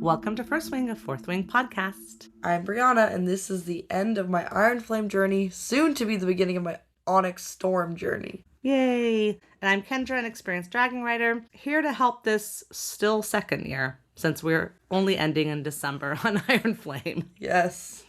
Welcome to First Wing, a Fourth Wing podcast. I'm Briana, and this is the end of my Iron Flame journey, soon to be the beginning of my Onyx Storm journey. Yay! And I'm Kendra, an experienced dragon writer, here to help this still second year, since we're only ending in December on Iron Flame. Yes.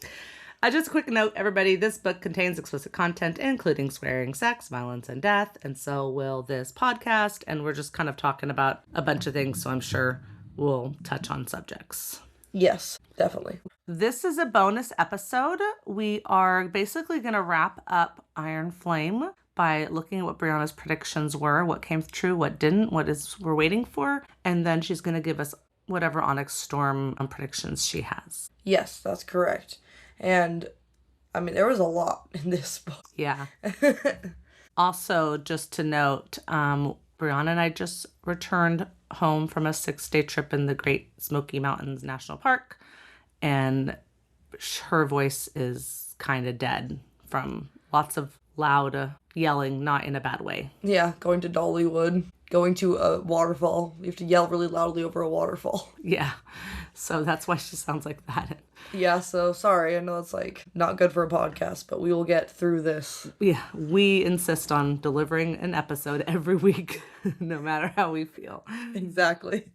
Just a quick note, everybody, this book contains explicit content, including swearing, sex, violence, and death, and so will this podcast, and we're just kind of talking about a bunch of things, so I'm sure we'll touch on subjects. Yes, definitely. This is a bonus episode. We are basically going to wrap up Iron Flame by looking at what Brianna's predictions were, what came true, what didn't, we're waiting for, and then she's going to give us whatever Onyx Storm predictions she has. Yes, that's correct. And, I mean, there was a lot in this book. Yeah. Also, just to note, Brianna and I just returned home from a 6-day trip in the Great Smoky Mountains National Park, and her voice is kind of dead from lots of loud yelling, not in a bad way. Yeah, going to Dollywood, going to a waterfall. You have to yell really loudly over a waterfall. Yeah, so that's why she sounds like that. Yeah, so sorry, I know it's not good for a podcast, but we will get through this. Yeah, we insist on delivering an episode every week, no matter how we feel. Exactly.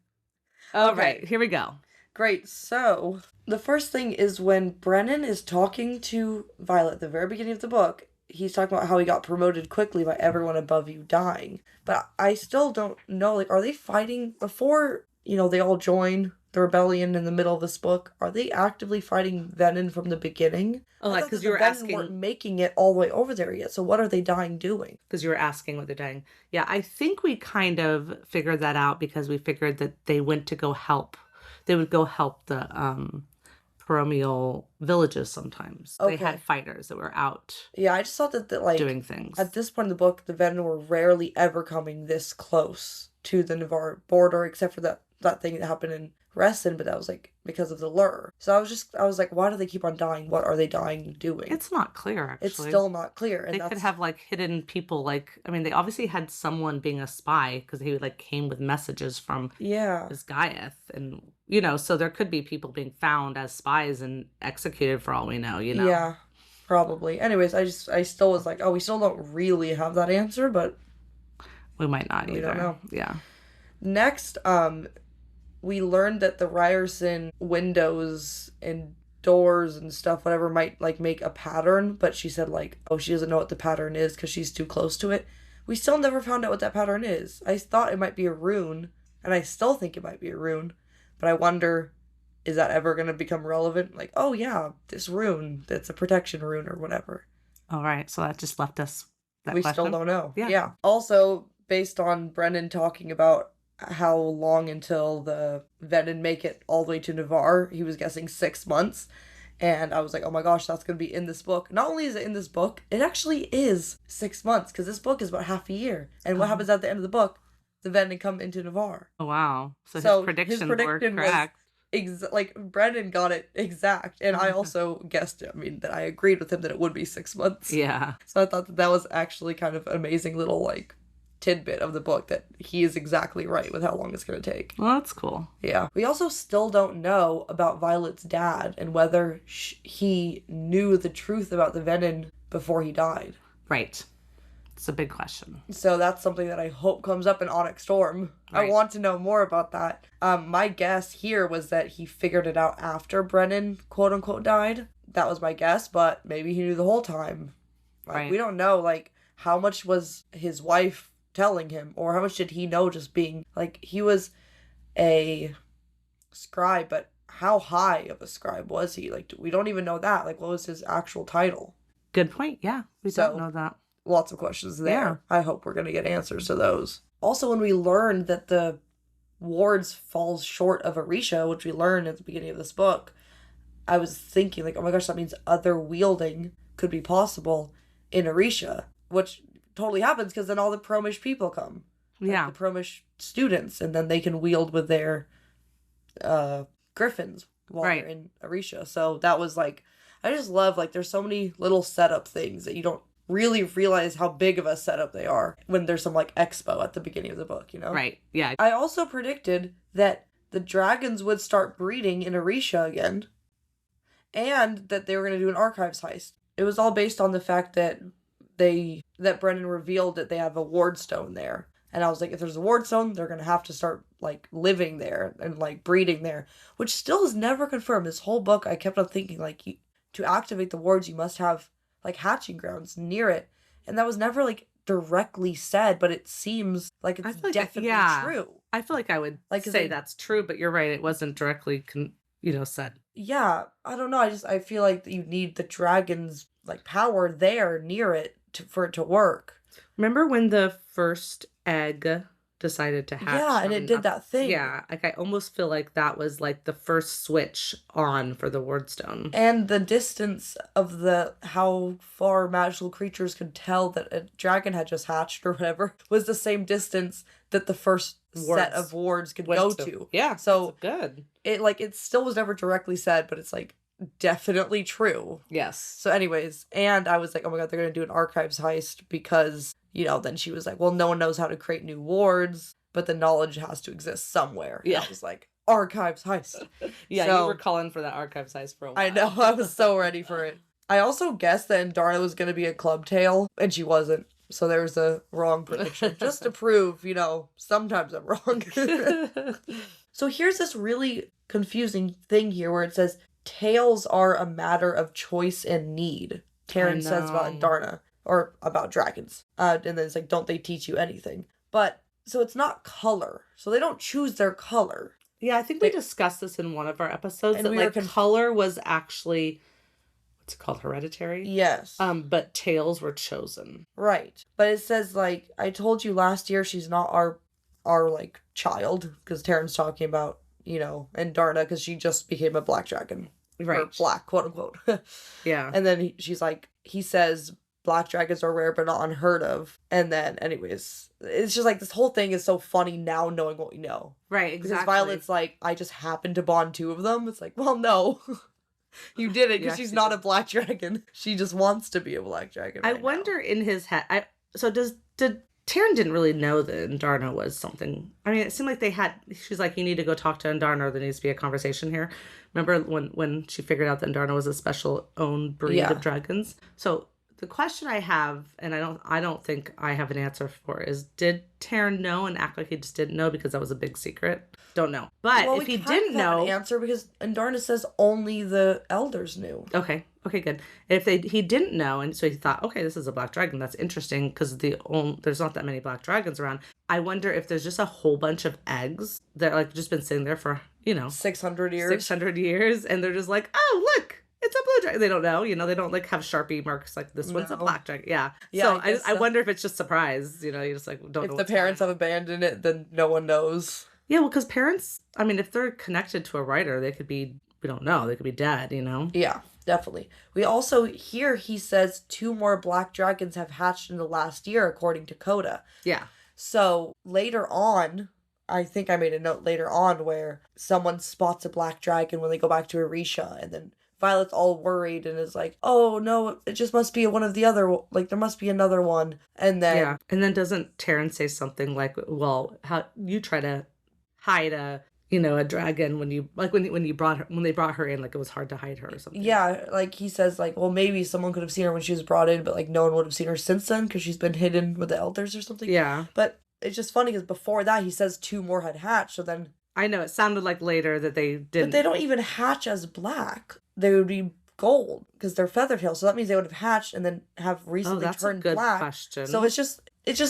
All right, here we go. Great, so the first thing is when Brennan is talking to Violet at the very beginning of the book, he's talking about how he got promoted quickly by everyone above you dying. But I still don't know, are they fighting before, they all join the rebellion in the middle of this book? Are they actively fighting Venom from the beginning? Oh, like, because you were asking, weren't making it all the way over there yet. So what are they dying doing? Because you were asking what they're dying. Yeah, I think we kind of figured that out because we figured that they went to go help. They would go help the paromial villages sometimes. Okay. They had fighters that were out. Yeah, I just thought that doing things. At this point in the book, the Venom were rarely ever coming this close to the Navarre border, except for that thing that happened in Reston, but that was because of the lure. So I was like, why do they keep on dying? What are they dying doing? It's not clear, actually. It's still not clear. And they could have hidden people, they obviously had someone being a spy because he came with messages from his Gaiath, and so there could be people being found as spies and executed for all we know, Yeah, probably. Anyways, I still was like, oh, we still don't really have that answer, but we might not either. We don't know. Yeah. Next, we learned that the Ryerson windows and doors and stuff, whatever, might make a pattern, but she said she doesn't know what the pattern is because she's too close to it. We still never found out what that pattern is. I thought it might be a rune, and I still think it might be a rune, but I wonder, is that ever going to become relevant? Oh yeah, this rune, that's a protection rune or whatever. All right, so that just left us that we question. Still don't know. Yeah. Also, based on Brennan talking about how long until the Venom make it all the way to Navarre, he was guessing 6 months, and I was like, oh my gosh, that's going to be in this book. Not only is it in this book, it actually is 6 months, because this book is about half a year, and what happens at the end of the book? The Venom come into Navarre. Oh wow, so his predictions were correct. Brennan got it exact, and I also guessed it. That I agreed with him that it would be 6 months. Yeah. So I thought that was actually kind of an amazing little tidbit of the book, that he is exactly right with how long it's going to take. Well, that's cool. Yeah. We also still don't know about Violet's dad and whether he knew the truth about the Venom before he died. Right. It's a big question. So that's something that I hope comes up in Onyx Storm. Right. I want to know more about that. My guess here was that he figured it out after Brennan, quote unquote, died. That was my guess, but maybe he knew the whole time. Right. We don't know, how much was his wife telling him, or how much did he know just being, he was a scribe, but how high of a scribe was he? We don't even know that. What was his actual title? Good point. Yeah, we don't know that. Lots of questions there. Yeah. I hope we're going to get answers to those. Also, when we learned that the wards falls short of Orisha, which we learned at the beginning of this book, I was thinking, oh my gosh, that means other wielding could be possible in Orisha, which totally happens because then all the Promish people come. Yeah. The Promish students, and then they can wield with their griffins while they're in Orisha. So that was I just love, there's so many little setup things that you don't really realize how big of a setup they are when there's some expo at the beginning of the book, Right, yeah. I also predicted that the dragons would start breeding in Orisha again, and that they were going to do an archives heist. It was all based on the fact that Brennan revealed that they have a ward stone there. And I was like, if there's a ward stone, they're going to have to start, like, living there and, like, breeding there, which still is never confirmed. This whole book, I kept on thinking, like, to activate the wards, you must have, like, hatching grounds near it. And that was never, like, directly said, but it seems like it's definitely true. I feel like I would say that's true, but you're right. It wasn't directly, said. Yeah, I don't know. I feel like you need the dragon's, like, power there near it for it to work. Remember when the first egg decided to hatch? Yeah, and it did that thing. Yeah, like I almost feel like that was like the first switch on for the wardstone. And the distance of how far magical creatures could tell that a dragon had just hatched or whatever was the same distance that the first set of wards could go to. Yeah, so good. It still was never directly said, but it's like definitely true. Yes. So anyways, and I was like, oh my god, they're gonna do an archives heist because, then she was like, well, no one knows how to create new wards, but the knowledge has to exist somewhere. Yeah. And I was like, archives heist. Yeah, so, you were calling for that archives heist for a while. I know, I was so ready for it. I also guessed that Indarna was gonna be a club tail, and she wasn't. So there was a wrong prediction. Just to prove, sometimes I'm wrong. So here's this really confusing thing here where it says, tails are a matter of choice and need. Taryn says about Indarna, or about dragons. And then it's like, don't they teach you anything? But, so it's not color. So they don't choose their color. Yeah, I think we discussed this in one of our episodes, that color was actually, what's it called, hereditary? Yes. But tails were chosen. Right. But it says, like, I told you last year she's not our like, child, because Taryn's talking about, Indarna, because she just became a black dragon. Right. Or black, quote unquote. Yeah. And then she's like, he says black dragons are rare but not unheard of. And then, anyways, it's just like this whole thing is so funny now knowing what we know. Right, exactly. Because Violet's like, I just happened to bond two of them. It's like, well, no. You did it because she's not a black dragon. She just wants to be a black dragon. I wonder in his head. Did Taryn didn't really know that Indarna was something. I mean, it seemed like she's like, you need to go talk to Indarna, or there needs to be a conversation here. Remember when she figured out that Indarna was a special owned breed of dragons? So the question I have, and I don't think I have an answer for, is did Taryn know and act like he just didn't know because that was a big secret? Don't know. But if he didn't know, an answer because Indarna says only the elders knew. Okay, good. If he didn't know, and so he thought, okay, this is a black dragon. That's interesting because there's not that many black dragons around. I wonder if there's just a whole bunch of eggs that like just been sitting there for 600 years. 600 years, and they're just like, oh look, it's a blue dragon. They don't know, they don't like have Sharpie marks like this one's a black dragon. Yeah. So I wonder if it's just surprise. You just like don't know. If the parents have abandoned it, then no one knows. Yeah, well, because parents, I mean, if they're connected to a writer, they could be, we don't know, they could be dead, Yeah, definitely. We also, here he says 2 more black dragons have hatched in the last year, according to Coda. Yeah. So later on, I think I made a note later on where someone spots a black dragon when they go back to Orisha, and then Violet's all worried and is like, oh no, it just must be one of the other, like there must be another one. And then... Yeah, and then doesn't Taryn say something like, well, how you try to hide a dragon when they brought her in, like it was hard to hide her or something. Yeah, like he says, like, well, maybe someone could have seen her when she was brought in, but like no one would have seen her since then because she's been hidden with the elders or something. Yeah. But it's just funny because before that he says 2 more had hatched, so then... I know, it sounded like later that they didn't. But they don't even hatch as black. They would be gold because they're feather tails, so that means they would have hatched and then have recently turned black. That's a good question. So it's just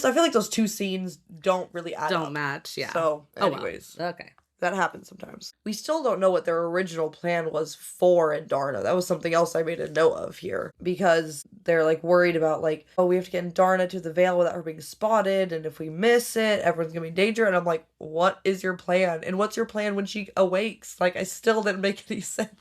I feel like those 2 scenes don't really add up. Don't match, yeah. So anyways. Well. Okay. That happens sometimes. We still don't know what their original plan was for Indarna. That was something else I made a note of here. Because they're like worried about like, oh, we have to get Indarna to the Vale without her being spotted. And if we miss it, everyone's going to be in danger. And I'm like, what is your plan? And what's your plan when she awakes? Like, I still didn't make any sense.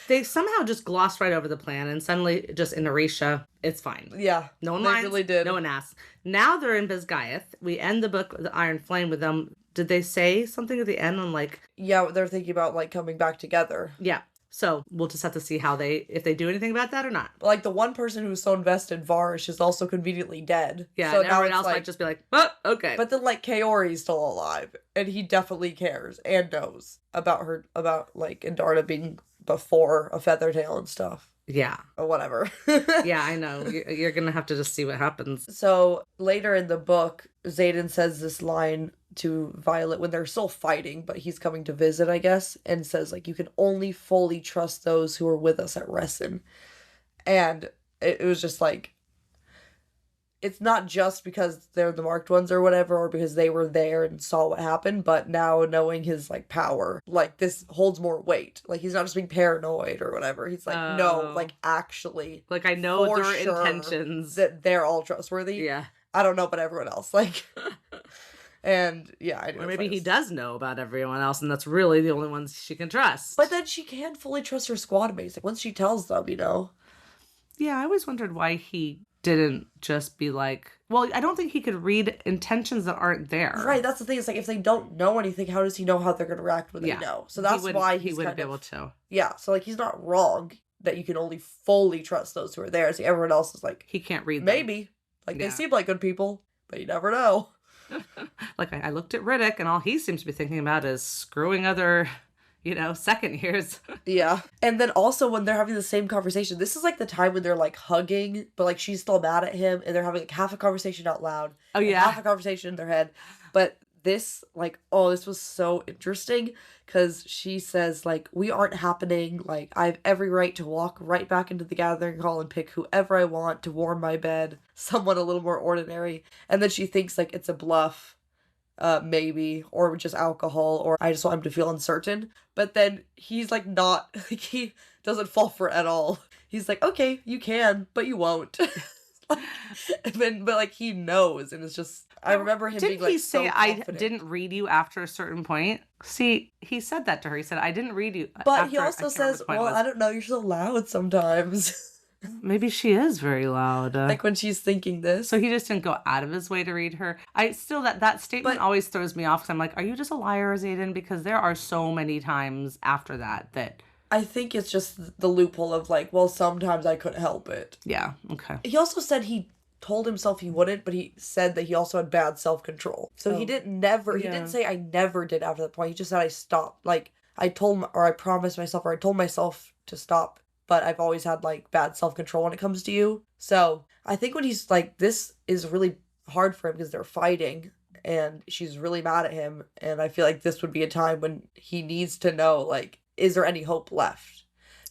They somehow just glossed right over the plan. And suddenly, just in Orisha, it's fine. Yeah. No one minds. Really did. No one asks. Now they're in Bisgayeth. We end the book with the Iron Flame with them. Did they say something at the end on like... Yeah, they're thinking about like coming back together. Yeah. So we'll just have to see if they do anything about that or not. Like, the one person who's so invested, Varish, is also convenently dead. Yeah, so and now everyone it's else like, might just be like, oh, okay. But then, like, Kaori's still alive, and he definitely cares and knows about her, about, like, Indarna being before a Feathertail and stuff. Yeah. Or whatever. Yeah, I know. You're going to have to just see what happens. So later in the book, Xaden says this line to Violet when they're still fighting, but he's coming to visit, I guess, and says, like, you can only fully trust those who are with us at Resin. And it was just like, it's not just because they're the marked ones or whatever, or because they were there and saw what happened, but now knowing his, like, power, like, this holds more weight. Like, he's not just being paranoid or whatever. He's like, no, like, actually. Like, I know their sure intentions. that they're all trustworthy. Yeah. I don't know about everyone else. Like, and yeah, I do. Or maybe he does know about everyone else, and that's really the only ones she can trust. But then she can fully trust her squad mates. Like, once she tells them, Yeah, I always wondered why he didn't just be like, well, I don't think he could read intentions that aren't there. Right, that's the thing. It's like, if they don't know anything, how does he know how they're going to react when they know? So that's why he wouldn't be able to. Yeah, so, like, he's not wrong that you can only fully trust those who are there. See, everyone else is like, he can't read them. Maybe. Like, they seem like good people, but you never know. Like, I looked at Riddick, and all he seems to be thinking about is screwing other, second years. Yeah. And then also when they're having the same conversation, this is like the time when they're, like, hugging, but, like, she's still mad at him, and they're having, like, half a conversation out loud. Oh, yeah. Half a conversation in their head. But this, like, this was so interesting, because she says, like, we aren't happening. Like, I have every right to walk right back into the gathering hall and pick whoever I want to warm my bed, someone a little more ordinary. And then she thinks, like, it's a bluff. Maybe, or just alcohol, or I just want him to feel uncertain. But then he's like, not, like, he doesn't fall for it at all. He's like, okay, you can, but you won't. And then, but, like, he knows, and it's just, I remember him being like, he say, so confident. I didn't read you after a certain point? See, he said that to her. He said, I didn't read you. But he also says, well, I don't know, you're so loud sometimes. Maybe she is very loud. Like, when she's thinking this. So he just didn't go out of his way to read her. I still, that statement always throws me off, because I'm like, are you just a liar, Xaden? Because there are so many times after that I think it's just the loophole of, like, well, sometimes I couldn't help it. Yeah, okay. He also said he told himself he wouldn't, but he said that he also had bad self-control. So he didn't say I never did after that point. He just said I stopped. Like, I promised myself, or I told myself to stop, but I've always had, like, bad self-control when it comes to you. So I think when he's like, this is really hard for him because they're fighting, and she's really mad at him, and I feel like this would be a time when he needs to know, like, is there any hope left?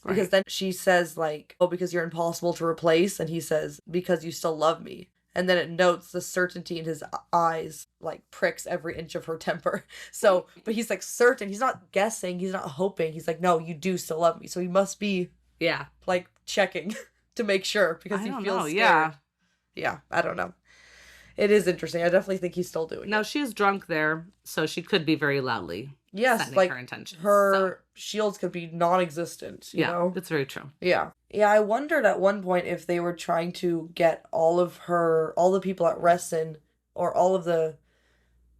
Because then she says, like, oh, because you're impossible to replace, and he says, because you still love me. And then it notes the certainty in his eyes, like, pricks every inch of her temper. So, but he's, like, certain. He's not guessing. He's not hoping. He's like, no, you do still love me. So he must be, like, checking to make sure, because he feels scared. Yeah, I don't know. It is interesting. I definitely think he's still doing it. Now, she is drunk there, so she could be very loudly like, her intentions. Her shields could be non-existent, you know? That's very true. Yeah. Yeah, I wondered at one point if they were trying to get all the people at Resin, or all of the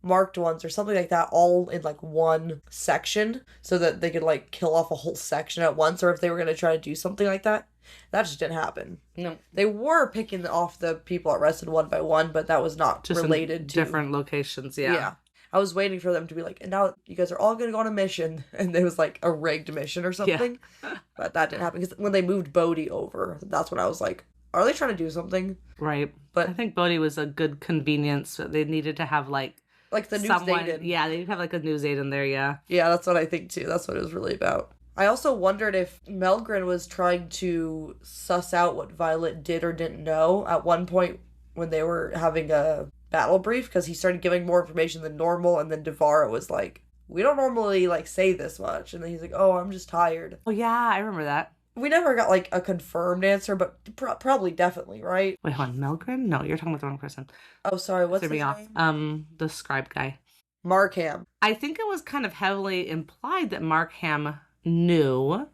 marked ones or something like that, all in, like, one section, so that they could, like, kill off a whole section at once, or if they were going to try to do something like that. That just didn't happen. No. They were picking off the people at Resin one by one, but that was not just related to different locations. Yeah. I was waiting for them to be like, and now you guys are all going to go on a mission. And it was like a rigged mission or something. Yeah. But that didn't happen. Because when they moved Bodhi over, that's when I was like, are they trying to do something? Right. But I think Bodhi was a good convenience. They needed to have, like the new Xaden. Yeah, they need to have, like, a new Xaden there, yeah. Yeah, that's what I think, too. That's what it was really about. I also wondered if Melgren was trying to suss out what Violet did or didn't know at one point when they were having a battle brief, because he started giving more information than normal, and then Devara was like, we don't normally, like, say this much, and then he's like, oh, I'm just tired. Oh, yeah, I remember that. We never got, like, a confirmed answer, but probably definitely, right? Wait, hold on, Melgren? No, you're talking about the wrong person. Oh, sorry, what's his name? The scribe guy. Markham. I think it was kind of heavily implied that Markham knew.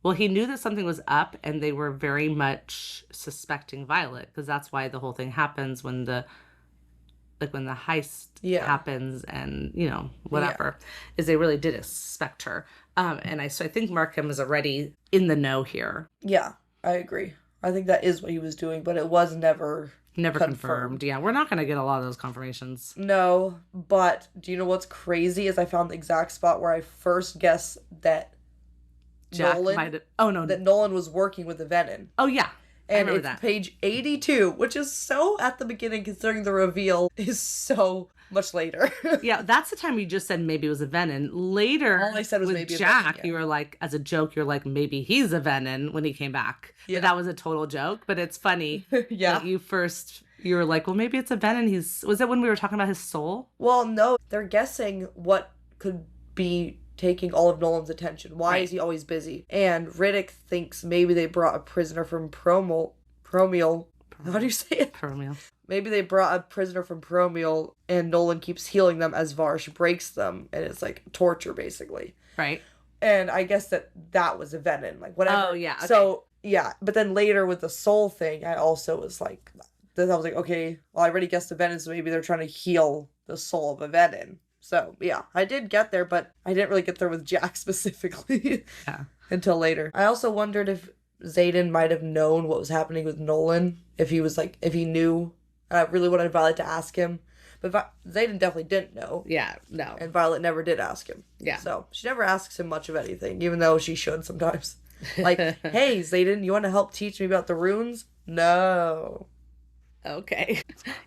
Well, he knew that something was up, and they were very much suspecting Violet, because that's why the whole thing happens when the heist happens, and, whatever, is they really did suspect her. So I think Markham is already in the know here. Yeah, I agree. I think that is what he was doing, but it was never Confirmed. Yeah, we're not going to get a lot of those confirmations. No, but do you know what's crazy is I found the exact spot where I first guessed that Jack Nolan might have... Oh, no. that Nolan was working with the Venom. Oh, yeah. And it's that. Page 82, which is so at the beginning considering the reveal is so much later. Yeah, that's the time you just said maybe it was a Venom. Later, all I said was with maybe Jack, a Venom, yeah. You were like, as a joke, you're like, maybe he's a Venom when he came back. Yeah. But that was a total joke, but it's funny. Yeah. That you were like, well, maybe it's a Venom. Was it when we were talking about his soul? Well, no, they're guessing what could be taking all of Nolan's attention. Why is he always busy? And Riddick thinks maybe they brought a prisoner from Promiel. How do you say it? Promiel. Maybe they brought a prisoner from Promiel and Nolan keeps healing them as Varsh breaks them. And it's like torture, basically. Right. And I guess that was a Venom. Like, whatever. Oh, yeah. Okay. So, yeah. But then later with the soul thing, I also was like... Then I was like, okay, well, I already guessed a Venom, so maybe they're trying to heal the soul of a Venom. So, yeah, I did get there, but I didn't really get there with Jack specifically until later. I also wondered if Xaden might have known what was happening with Nolan, if he knew. I really wanted Violet to ask him, but Xaden definitely didn't know. Yeah, no. And Violet never did ask him. Yeah. So, she never asks him much of anything, even though she should sometimes. Like, hey, Xaden, you want to help teach me about the runes? No. Okay.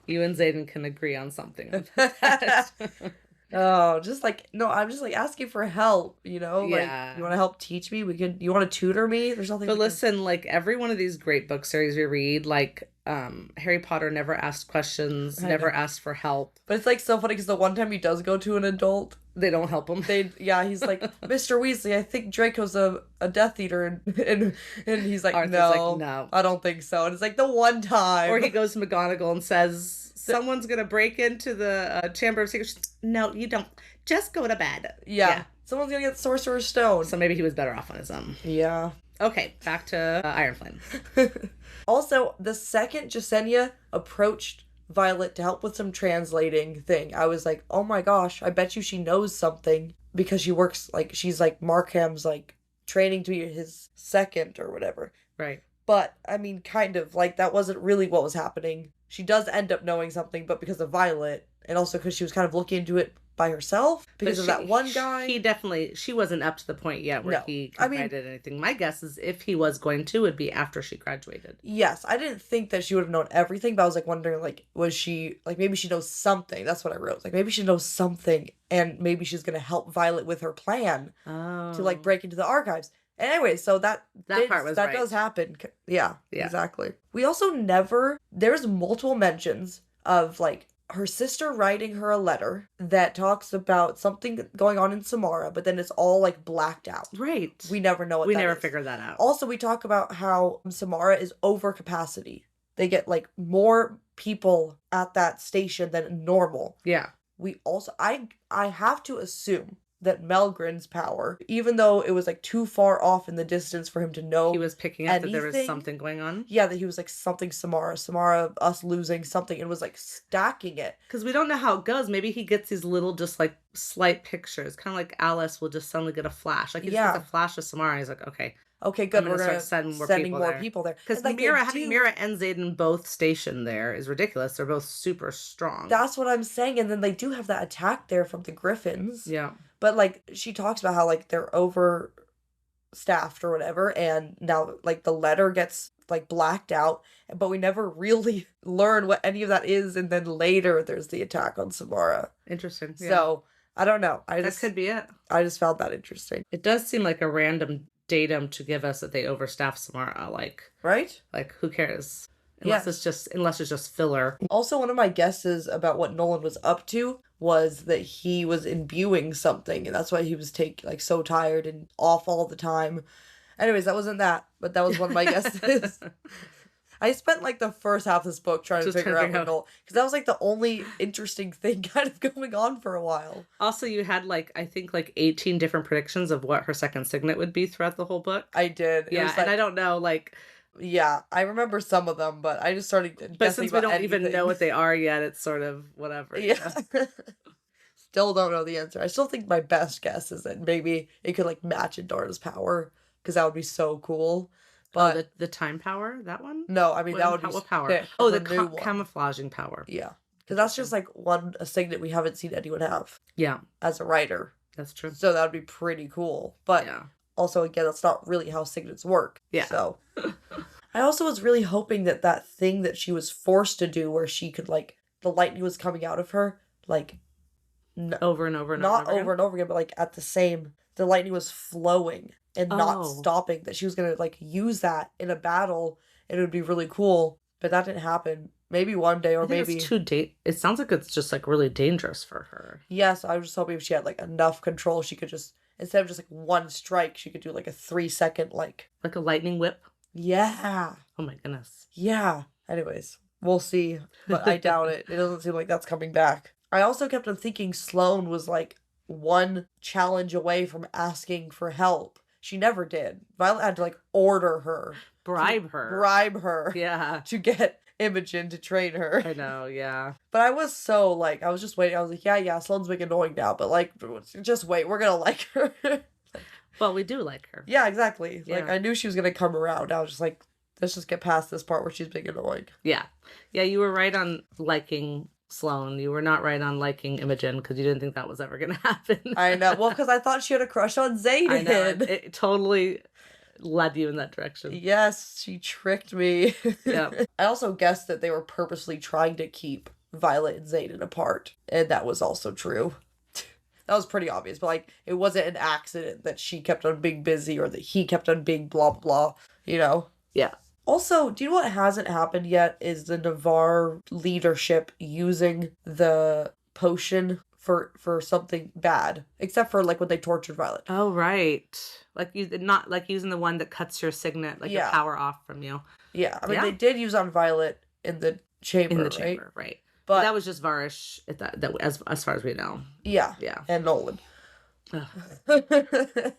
You and Xaden can agree on something. Oh, just like, no, I'm just like asking for help, you know? Yeah. Like, you want to help teach me? You want to tutor me? There's nothing. But listen, like every one of these great book series we read, like Harry Potter never asked questions, never asked for help. But it's like so funny because the one time he does go to an adult, they don't help him. He's like, Mr. Weasley, I think Draco's a Death Eater, and he's like, Arthur's no, like, no, I don't think so. And it's like the one time. Or he goes to McGonagall and says, someone's gonna break into the Chamber of Secrets. No, you don't. Just go to bed. Yeah. Someone's gonna get Sorcerer's Stone. So maybe he was better off on his own. Yeah. Okay, back to Iron Flame. Also, the second Jasenia approached Violet to help with some translating thing, I was like, oh my gosh, I bet you she knows something because she's like Markham's like training to be his second or whatever. Right. But, I mean, kind of, like, that wasn't really what was happening. She does end up knowing something, but because of Violet, and also because she was kind of looking into it by herself, because of that one guy. She wasn't up to the point yet where he confided anything. My guess is if he was going to, it would be after she graduated. Yes, I didn't think that she would have known everything, but I was, like, wondering, like, was she, like, maybe she knows something. That's what I wrote. Like, maybe she knows something, and maybe she's going to help Violet with her plan to, like, break into the archives. Anyway, so that does happen. Yeah, exactly. We also there's multiple mentions of like her sister writing her a letter that talks about something going on in Samara, but then it's all like blacked out. Right. We never know what we never figured that out. Also, we talk about how Samara is over capacity. They get like more people at that station than normal. Yeah. We also, I have to assume that Melgren's power, even though it was like too far off in the distance for him to know he was picking up that there was something going on. Yeah, that he was like something Samara, us losing something, and was like stacking it. Because we don't know how it goes. Maybe he gets these little just like slight pictures, kind of like Alice will just suddenly get a flash. Like he just gets a flash of Samara and he's like, okay, good, we're going to start sending more people there. Because like having Mira and Xaden both stationed there is ridiculous. They're both super strong. That's what I'm saying. And then they do have that attack there from the Griffins. Yeah. But, like, she talks about how, like, they're overstaffed or whatever, and now, like, the letter gets, like, blacked out, but we never really learn what any of that is, and then later there's the attack on Samara. Interesting. Yeah. So, I don't know. That could be it. I just found that interesting. It does seem like a random datum to give us that they overstaffed Samara, like... Right? Like, who cares? Unless it's just filler. Also, one of my guesses about what Nolan was up to was that he was imbuing something, and that's why he was so tired and off all the time. Anyways, that wasn't that, but that was one of my guesses. I spent like the first half of this book trying to figure out what Nolan, because that was like the only interesting thing kind of going on for a while. Also, you had I think 18 different predictions of what her second signet would be throughout the whole book. I did. Yeah, and I don't know, yeah, I remember some of them, but I just started guessing. But since we don't even know what they are yet, it's sort of whatever. Yeah. Still don't know the answer. I still think my best guess is that maybe it could like match Endara's power, because that would be so cool. But the time power, that one? no, I mean that would be What power? sick. Oh, Her the new one. camouflaging power. Yeah, because that's just like a signet we haven't seen anyone have. Yeah, as a writer. That's true. So that would be pretty cool. But yeah. Also, again, that's not really how signets work. Yeah. So I also was really hoping that that thing that she was forced to do, where she could like the lightning was coming out of her, like over and over and not over over and over again, but like at the same, the lightning was flowing and not Oh. stopping. That she was gonna like use that in a battle, and it would be really cool. But that didn't happen. Maybe one day, or I think maybe it's too it sounds like it's just like really dangerous for her. Yes, I was just hoping if she had like enough control, she could just, instead of just like one strike, she could do like a 3-second like a lightning whip. Yeah. Oh my goodness. Yeah. Anyways, we'll see, but I doubt it. It doesn't seem like that's coming back. I also kept on thinking Sloane was like one challenge away from asking for help. She never did. Violet had to like order her. Bribe her. Yeah. To get Imogen to train her. I know, yeah. But I was so like, I was just waiting. I was like, yeah, Sloane's being annoying now, but like, just wait, we're gonna like her. Well, we do like her. Yeah, exactly. Yeah. Like, I knew she was gonna come around. I was just like, let's just get past this part where she's being annoying. Yeah. Yeah, you were right on liking Sloane. You were not right on liking Imogen, because you didn't think that was ever gonna happen. I know. Well, because I thought she had a crush on Zayden. I know. It totally led you in that direction. Yes, she tricked me. Yeah. I also guessed that they were purposely trying to keep Violet and Zayden apart, and that was also true. That was pretty obvious, but like, it wasn't an accident that she kept on being busy or that he kept on being blah blah, you know? Yeah. Also, do you know what hasn't happened yet is the Navarre leadership using the potion for something bad, except for like when they tortured Violet. Oh, right. Like not like using the one that cuts your signet, like your power off from you. Yeah, I mean they did use on Violet in the chamber, right? But that was just Varish at that as far as we know. Yeah. Yeah. And Nolan. Such a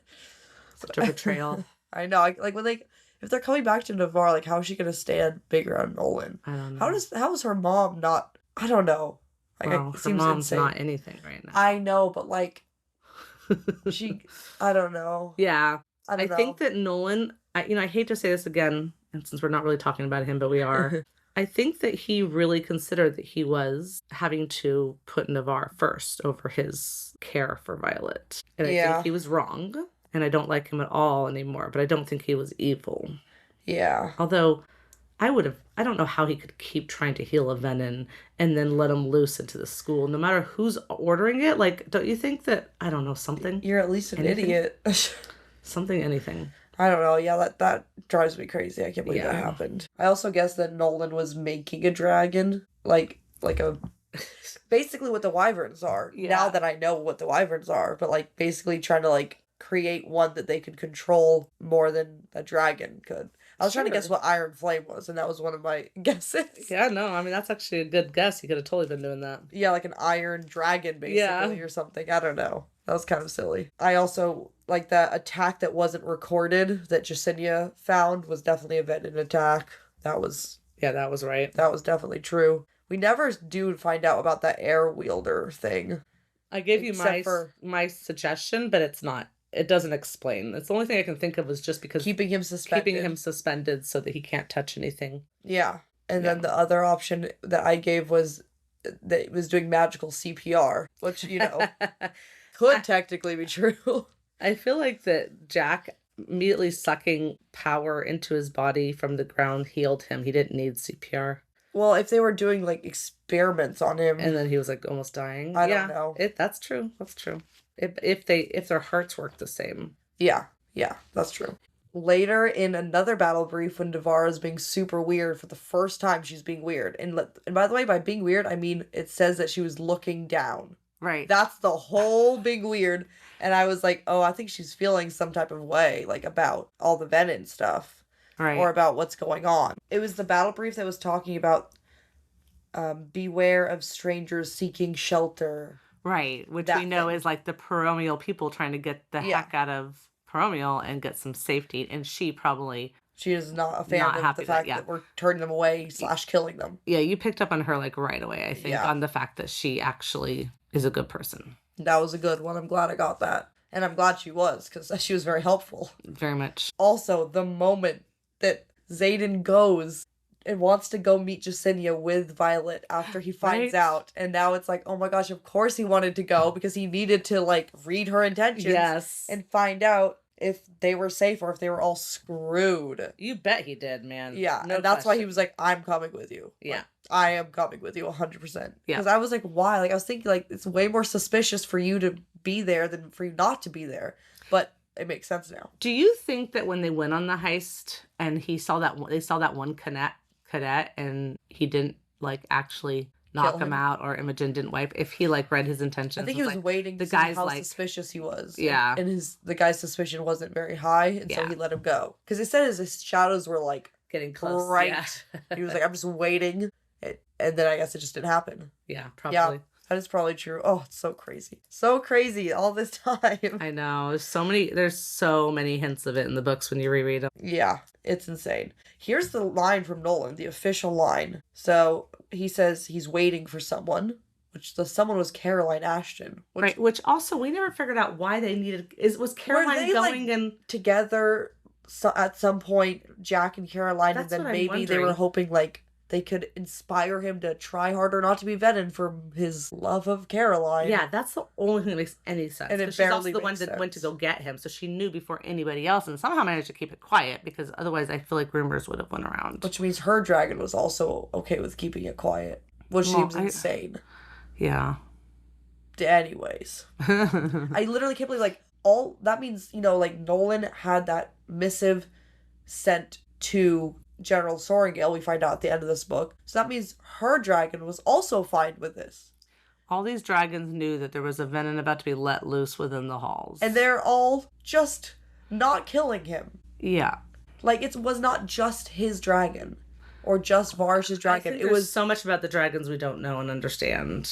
betrayal. I know. Like when if they're coming back to Navarre, like how is she gonna stand bigger on Nolan? I don't know. How is her mom not? I don't know. Like, well, her mom's insane. Not anything right now. I know, but like I don't know. Yeah. I think that Nolan, I hate to say this again, and since we're not really talking about him, but we are, I think that he really considered that he was having to put Navarre first over his care for Violet. And I think he was wrong, and I don't like him at all anymore, but I don't think he was evil. Yeah. Although I don't know how he could keep trying to heal a venom and then let him loose into the school, no matter who's ordering it. Like, don't you think that, I don't know, something? You're at least an idiot. Anything. I don't know. Yeah, that drives me crazy. I can't believe that happened. I also guess that Nolan was making a dragon, like a basically what the wyverns are. Yeah. Now that I know what the wyverns are, but like basically trying to like create one that they could control more than a dragon could. I was trying to guess what Iron Flame was, and that was one of my guesses. Yeah, no, I mean, that's actually a good guess. You could have totally been doing that. Yeah, like an iron dragon, basically, or something. I don't know. That was kind of silly. I also, like, that attack that wasn't recorded that Jacinia found was definitely a Venom attack. That was... Yeah, that was right. That was definitely true. We never do find out about that air wielder thing. I gave you my suggestion, but it's not. It doesn't explain. It's the only thing I can think of is just because keeping him suspended so that he can't touch anything. Yeah. And then the other option that I gave was that it was doing magical CPR, which, could technically be true. I feel like that Jack immediately sucking power into his body from the ground healed him. He didn't need CPR. Well, if they were doing like experiments on him, and then he was like almost dying. I don't know. That's true. That's true. If their hearts work the same. Yeah, that's true. Later in another battle brief, when Navarre is being super weird for the first time, she's being weird. And by the way, by being weird, I mean it says that she was looking down. Right. That's the whole being weird. And I was like, oh, I think she's feeling some type of way, like about all the venom stuff. Right. Or about what's going on. It was the battle brief that was talking about beware of strangers seeking shelter. Right, which we know is like the Paromial people trying to get the heck out of Paromial and get some safety. And she probably She is not a fan Not of happy the that- fact yeah. that we're turning them away / killing them. Yeah, you picked up on her like right away, I think, Yeah. on the fact that she actually is a good person. That was a good one. I'm glad I got that. And I'm glad she was, because she was very helpful. Very much. Also, the moment that Xaden goes and wants to go meet Jacinia with Violet after he finds Right? out. And now it's like, oh my gosh, of course he wanted to go because he needed to like read her intentions Yes. and find out if they were safe or if they were all screwed. You bet he did, man. Yeah, No and that's why he question. was like, I'm coming with you. Yeah. Like, I am coming with you 100%. Yeah. Because I was like, why? Like, I was thinking, like, it's way more suspicious for you to be there than for you not to be there. But it makes sense now. Do you think that when they went on the heist and they saw that one cadet and he didn't like actually knock Kill him him. out, or Imogen didn't wipe, if he like read his intentions? I think he was like, waiting to the see guy's how like- suspicious he was. Yeah. And the guy's suspicion wasn't very high, and so Yeah. he let him go. Because he said his shadows were like getting close. bright. Yeah. He was like, I'm just waiting. And then I guess it just didn't happen. Yeah, probably. Yeah. That is probably true. Oh, it's so crazy. So crazy all this time. I know. There's so many hints of it in the books when you reread them. Yeah, it's insane. Here's the line from Nolan, the official line. So he says he's waiting for someone, which the someone was Caroline Ashton. Which also we never figured out why they needed. Was Caroline they, going like, and together at some point, Jack and Caroline, That's and then what I'm maybe they were wondering. hoping like they could inspire him to try harder not to be Venom from his love of Caroline. yeah, that's the only thing that makes any sense. And it 'Cause she's also barely the one makes that went to sense. go get him, so she knew before anybody else, and somehow managed to keep it quiet because otherwise, I feel like rumors would have went around. Which means her dragon was also okay with keeping it quiet, which Well, seems insane. Yeah. Anyways. I literally can't believe, like, all that means, like, Nolan had that missive sent to General Sorrengail, we find out at the end of this book. So that means her dragon was also fine with this. All these dragons knew that there was a venom about to be let loose within the halls. And they're all just not killing him. Yeah. Like, it was not just his dragon. Or just Varsh's dragon. It It was, so much about the dragons we don't know and understand.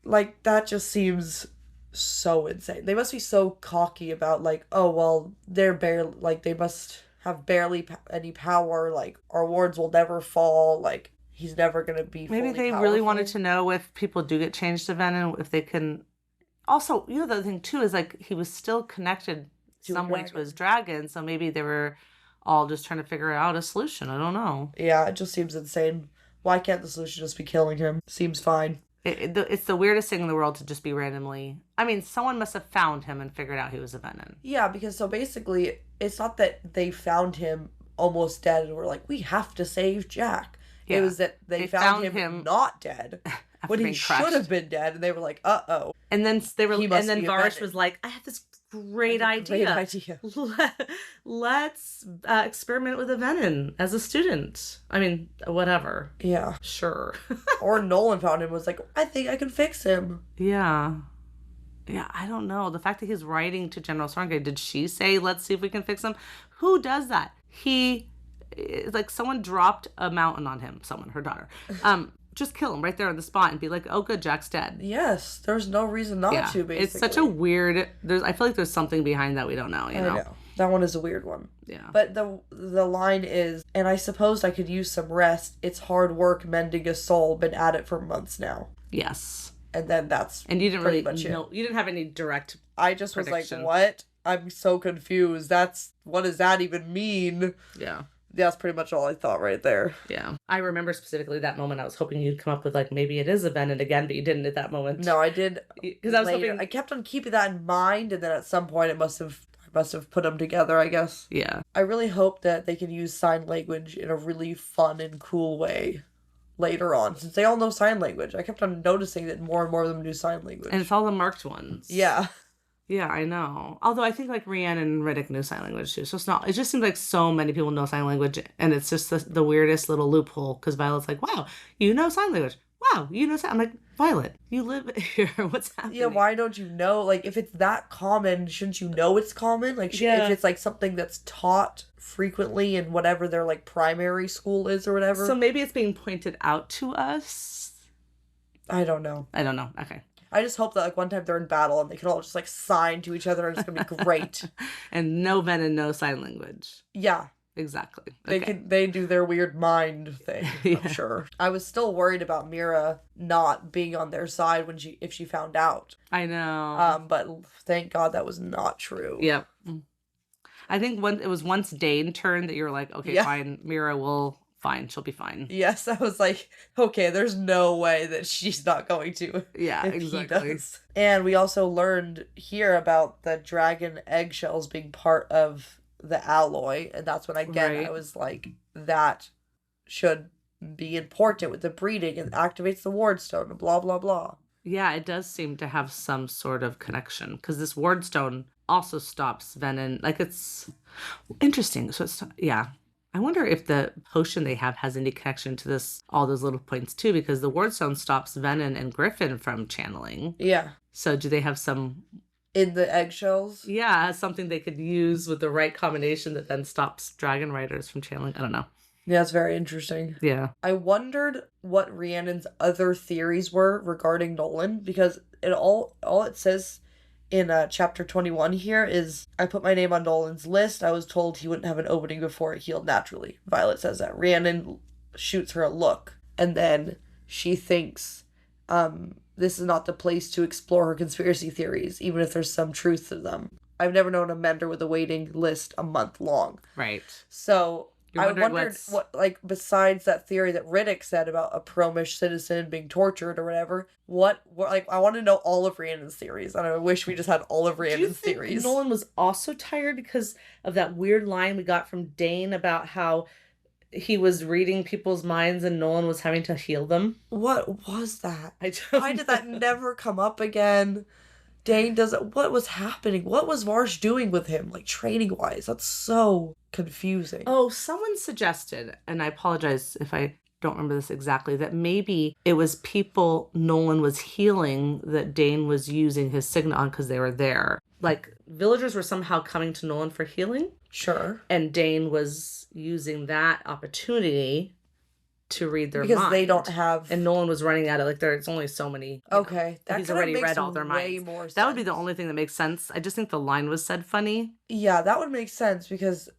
like, that just seems so insane. They must be so cocky about, like, oh, well, they're barely, like, they must have barely any power, like, our wards will never fall, like, he's never gonna be Maybe fully they powerful. really wanted to know if people do get changed to venom, if they can. Also, the other thing too is like he was still connected To a some way to his dragon, so maybe they were all just trying to figure out a solution. I don't know. Yeah, it just seems insane. Why can't the solution just be killing him? Seems fine. It's the weirdest thing in the world to just be randomly. I mean, someone must have found him and figured out he was a venom. Yeah, because so basically, it's not that they found him almost dead and were like, we have to save Jack. Yeah. It was that they found him not dead when he being should crushed. have been dead, and they were like, uh-oh. And then He must then be a Varsh venom. was like, I have this great That's a idea. great idea. Let's experiment with a venom as a student. I mean, whatever. Yeah. Sure. Or Nolan found him and was like, I think I can fix him. Yeah. Yeah, I don't know. The fact that he's writing to General Sorrengail, did she say, let's see if we can fix him? Who does that? It's like someone dropped a mountain on him, her daughter. Just kill him right there on the spot and be like, oh, good, Jack's dead. Yes, there's no reason not to, basically. It's such a weird, I feel like there's something behind that we don't know, you know? I know. That one is a weird one. Yeah. But the line is, and I suppose I could use some rest. It's hard work mending a soul. Been at it for months now. Yes. And then that's And you didn't pretty really much it. know, you didn't have any direct I just was prediction. like, what? I'm so confused. What does that even mean? Yeah. That's pretty much all I thought right there. Yeah. I remember specifically that moment. I was hoping you'd come up with like, maybe it is a venom again, but you didn't at that moment. No, I did. Because I was later. hoping. I kept on keeping that in mind, and then at some point I must have put them together, I guess. Yeah. I really hope that they can use sign language in a really fun and cool way later on, since they all know sign language. I kept on noticing that more and more of them do sign language. And it's all the marked ones. Yeah. Yeah, I know. Although I think like Briana and Riddick knew sign language too. So it's not, it just seems like so many people know sign language, and it's just the weirdest little loophole because Violet's like, wow, you know sign language. Wow, you know sign. I'm like, Violet, you live here. What's happening? Yeah, why don't you know? Like, if it's that common, shouldn't you know it's common? Like, Yeah. if it's like something that's taught frequently in whatever their like primary school is or whatever. So maybe it's being pointed out to us. I don't know. I don't know. Okay. I just hope that like one time they're in battle and they can all just like sign to each other and it's gonna be great. And no venom, no sign language. Yeah. Exactly. They do their weird mind thing, Yeah. I'm sure. I was still worried about Mira not being on their side if she found out. I know. But thank God that was not true. Yep. I think it was once Dane turned that you were like, okay, fine, Mira will she'll be fine. Yes, I was like, okay, there's no way that she's not going to. Yeah, exactly. And we also learned here about the dragon eggshells being part of the alloy, and that's when again I was like, that should be important with the breeding and activates the ward stone and blah blah blah. Yeah, it does seem to have some sort of connection because this ward stone also stops venom. Like, it's interesting. So it's I wonder if the potion they have has any connection to all those little points too, because the ward stone stops venom and Griffin from channeling. Yeah. So do they have some in the eggshells? Yeah, something they could use with the right combination that then stops dragon riders from channeling. I don't know. Yeah, it's very interesting. Yeah. I wondered what Rhiannon's other theories were regarding Nolan, because all it says in chapter 21 here is, I put my name on Nolan's list. I was told he wouldn't have an opening before it healed naturally. Violet says that. Rhiannon shoots her a look, and then she thinks this is not the place to explore her conspiracy theories, even if there's some truth to them. I've never known a mender with a waiting list a month long. Right. So I wondered what, like, besides that theory that Riddick said about a Promish citizen being tortured or whatever, what like, I want to know all of Rhiannon's theories, and I wish we just had all of Rhiannon's theories. Nolan was also tired because of that weird line we got from Dane about how he was reading people's minds and Nolan was having to heal them? What was that? Why did that never come up again? Dane doesn't... What was happening? What was Varsh doing with him, like, training-wise? That's so confusing. Oh, someone suggested, and I apologize if I don't remember this exactly, that maybe it was people Nolan was healing that Dane was using his signet on because they were there. Like, villagers were somehow coming to Nolan for healing. Sure. And Dane was using that opportunity to read their because they don't have, and Nolan was running at it like there's only so many. Okay, that he's already read all their minds. More sense. That would be the only thing that makes sense. I just think the line was said funny. Yeah, that would make sense because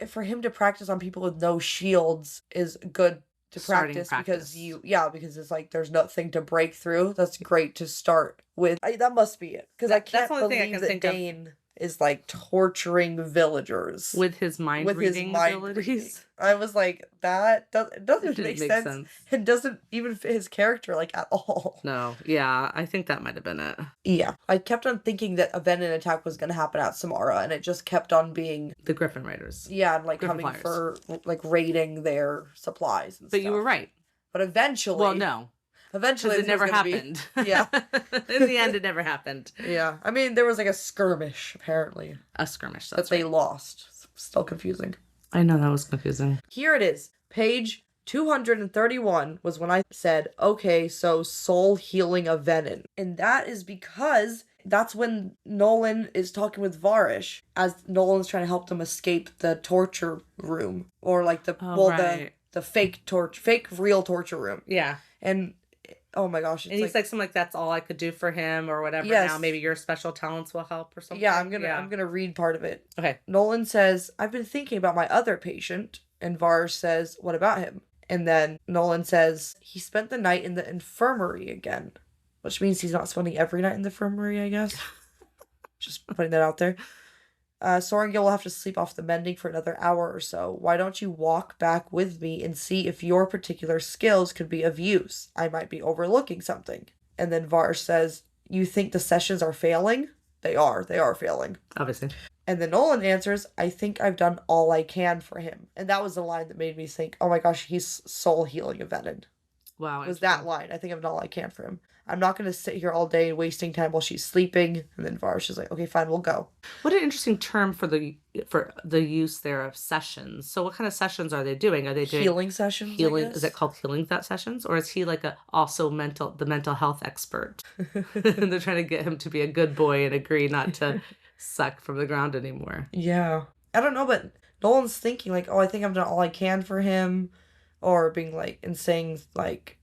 for him to practice on people with no shields is good to practice because because it's like there's nothing to break through. That's great to start with. That must be it because I can't believe that Dane is like torturing villagers with his mind reading abilities. I was like, that doesn't make sense. It doesn't even fit his character like at all. No, yeah, I think that might have been it. Yeah, I kept on thinking that a venom attack was going to happen at Samara, and it just kept on being the Griffin Riders. Yeah, and like Griffin coming flyers. For like raiding their supplies. And but stuff. You were right. But eventually, well, no. Eventually, it never happened. Yeah. In the end, it never happened. Yeah. I mean, there was like a skirmish, apparently. A skirmish, that they lost. Still confusing. I know, that was confusing. Here it is. Page 231 was when I said, okay, so soul healing of Venom. And that is because that's when Nolan is talking with Varish as Nolan's trying to help them escape the torture room. Or like the fake real torture room. Yeah. And oh my gosh. And he's like something like, that's all I could do for him or whatever. Yes. Now maybe your special talents will help or something. Yeah, I'm gonna read part of it. Okay. Nolan says, I've been thinking about my other patient. And Varsh says, what about him? And then Nolan says, he spent the night in the infirmary again. Which means he's not spending every night in the infirmary, I guess. Just putting that out there. Sorengil will have to sleep off the mending for another hour or so. Why don't you walk back with me and see if your particular skills could be of use? I might be overlooking something. And then Varsh says, you think the sessions are failing? They are failing. Obviously. And then Nolan answers, I think I've done all I can for him. And that was the line that made me think, oh my gosh, he's soul healing a Venom. Wow. It was that line. I think I've done all I can for him. I'm not going to sit here all day wasting time while she's sleeping. And then Varsh is like, okay, fine, we'll go. What an interesting term for the use there of sessions. So what kind of sessions are they doing? Are they doing healing sessions? Healing, is it called healing that sessions? Or is he like the mental health expert? And they're trying to get him to be a good boy and agree not to suck from the ground anymore. Yeah. I don't know, but Nolan's thinking like, oh, I think I've done all I can for him. Or being like, and saying like,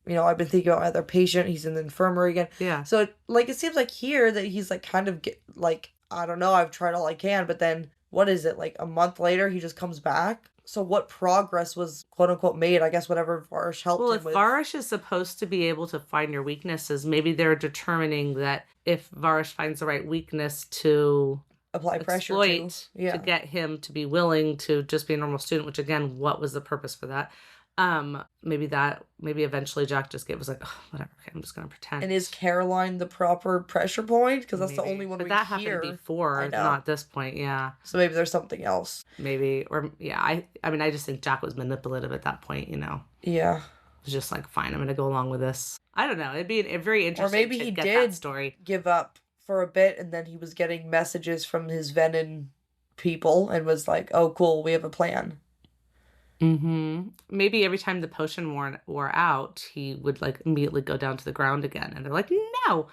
I've been thinking about my other patient. He's in the infirmary again. Yeah. So, it seems like here that he's, kind of, I don't know, I've tried all I can, but then, what is it, a month later, he just comes back? So what progress was, quote-unquote, made? I guess whatever Varish helped him with. Well, if Varish is supposed to be able to find your weaknesses, maybe they're determining that if Varish finds the right weakness to apply pressure to get him to be willing to just be a normal student, which, again, what was the purpose for that? Maybe eventually Jack just was like, oh, whatever, okay, I'm just gonna pretend. And is Caroline the proper pressure point? Because that's the only one we hear. That happened before, not at this point, yeah. So maybe there's something else. Maybe, or yeah, I mean, I just think Jack was manipulative at that point, Yeah. It was just like, fine, I'm gonna go along with this. I don't know. It'd be a very interesting. Or maybe he did that story. Give up for a bit, and then he was getting messages from his Venom people, and was like, "Oh, cool, we have a plan." Mm-hmm. Maybe every time the potion wore out, he would immediately go down to the ground again, and they're like, "No,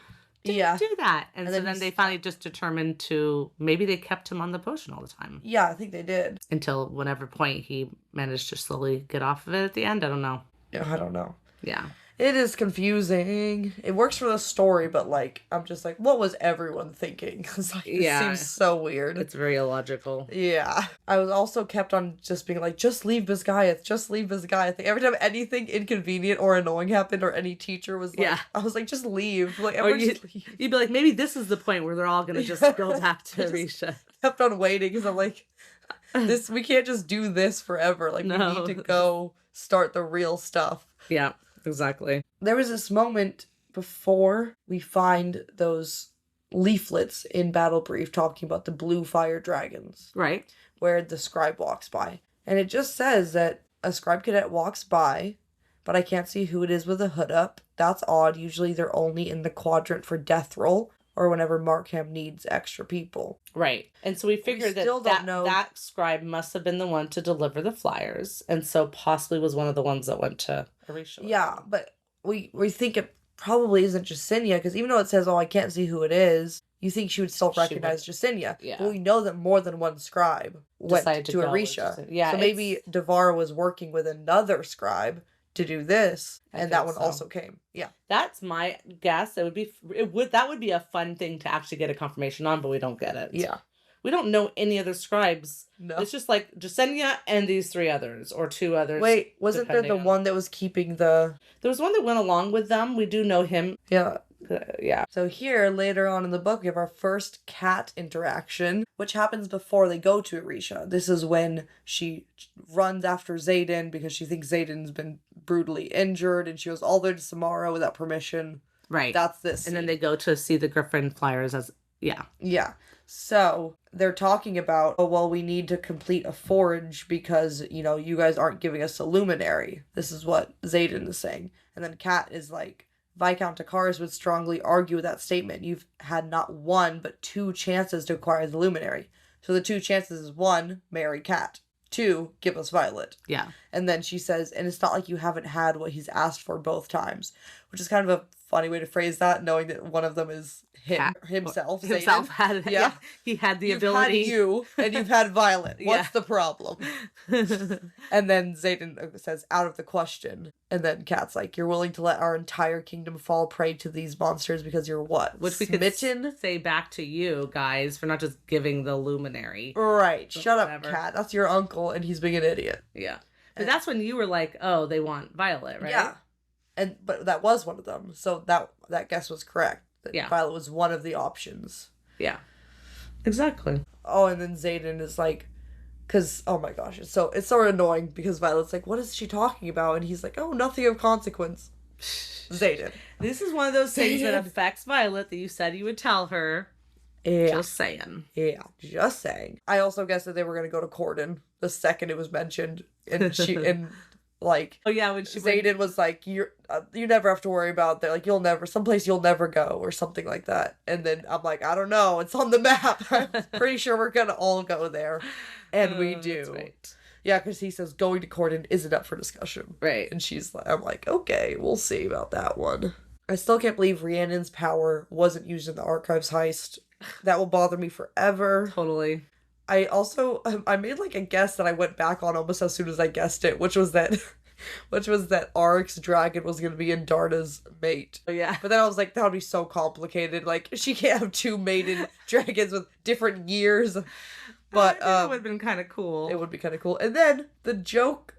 don't do that." And so then they finally just determined to maybe they kept him on the potion all the time. Yeah, I think they did until whatever point he managed to slowly get off of it at the end. I don't know. Yeah, I don't know. Yeah. It is confusing. It works for the story, but I'm just like, what was everyone thinking? Because it seems so weird. It's very illogical. Yeah. I was also kept on just being like, just leave Bisgayeth. Just leave Bisgayeth. Every time anything inconvenient or annoying happened, or any teacher was like, I was like, just leave. Just leave. You'd be like, maybe this is the point where they're all gonna just go back to Arisha. Kept on waiting because I'm like, we can't just do this forever. We need to go start the real stuff. Yeah. Exactly. There was this moment before we find those leaflets in Battle Brief talking about the blue fire dragons. Right. Where the scribe walks by. And it just says that a scribe cadet walks by, but I can't see who it is with a hood up. That's odd. Usually they're only in the quadrant for death roll, or whenever Markham needs extra people. Right. And so we figured that scribe must have been the one to deliver the flyers, and so possibly was one of the ones that went to Arisha. Yeah, but we think it probably isn't Jacinia, because even though it says, I can't see who it is, you think she would still recognize Jacinia. Yeah. But we know that more than one scribe went to Arisha. Yeah. So maybe Devar was working with another scribe to do this, and that one also came. Yeah. That's my guess. That would be a fun thing to actually get a confirmation on, but we don't get it. Yeah. We don't know any other scribes. No. It's just Jasenia and these 3 others, or 2 others. Wait, wasn't there the one that was keeping the... There was one that went along with them. We do know him. Yeah. Yeah. So here, later on in the book, we have our first cat interaction, which happens before they go to Arisha. This is when she runs after Xaden because she thinks Xaden's been brutally injured, and she goes all the way to Samara without permission. Right. That's this. And then they go to see the Griffin flyers as... Yeah. Yeah. So they're talking about, we need to complete a forge because, you guys aren't giving us a luminary. This is what Xaden is saying. And then Kat is like, Viscount Takaris would strongly argue with that statement. You've had not 1, but 2 chances to acquire the luminary. So the 2 chances is 1, marry Kat. 2, give us Violet. Yeah. And then she says, and it's not like you haven't had what he's asked for both times, which is kind of a funny way to phrase that, knowing that one one of them is himself. Yeah. He had the ability. You've had you, and you've had Violet. What's the problem? And then Xaden says, out of the question. And then Kat's like, you're willing to let our entire kingdom fall prey to these monsters because you're what? Which we could say back to you guys for not just giving the luminary. Right. Shut up, Kat. That's your uncle, and he's being an idiot. Yeah. But that's when you were like, oh, they want Violet, right? Yeah. But that was one of them. So that guess was correct. That Violet was one of the options. Yeah. Exactly. Oh, and then Xaden is like, because, oh my gosh, it's so annoying because Violet's like, what is she talking about? And he's like, oh, nothing of consequence. Xaden. This is one of those things that affects Violet that you said you would tell her. Yeah. Just saying. Yeah, just saying. I also guessed that they were going to go to Corden the second it was mentioned. And oh yeah, when Xaden was like, you never have to worry about that. Like, someplace you'll never go, or something like that. And then I'm like, I don't know, it's on the map. I'm pretty sure we're gonna all go there, and we do. That's right. Yeah, because he says going to Corden isn't up for discussion. Right. And I'm like, okay, we'll see about that one. I still can't believe Rhiannon's power wasn't used in the archives heist. That will bother me forever. Totally. I made a guess that I went back on almost as soon as I guessed it, which was that which was that Oryx dragon was going to be Indarna's mate. Oh, yeah. But then I was like, that would be so complicated. Like, she can't have two maiden dragons with different years. But it would have been kind of cool. It would be kind of cool. And then the joke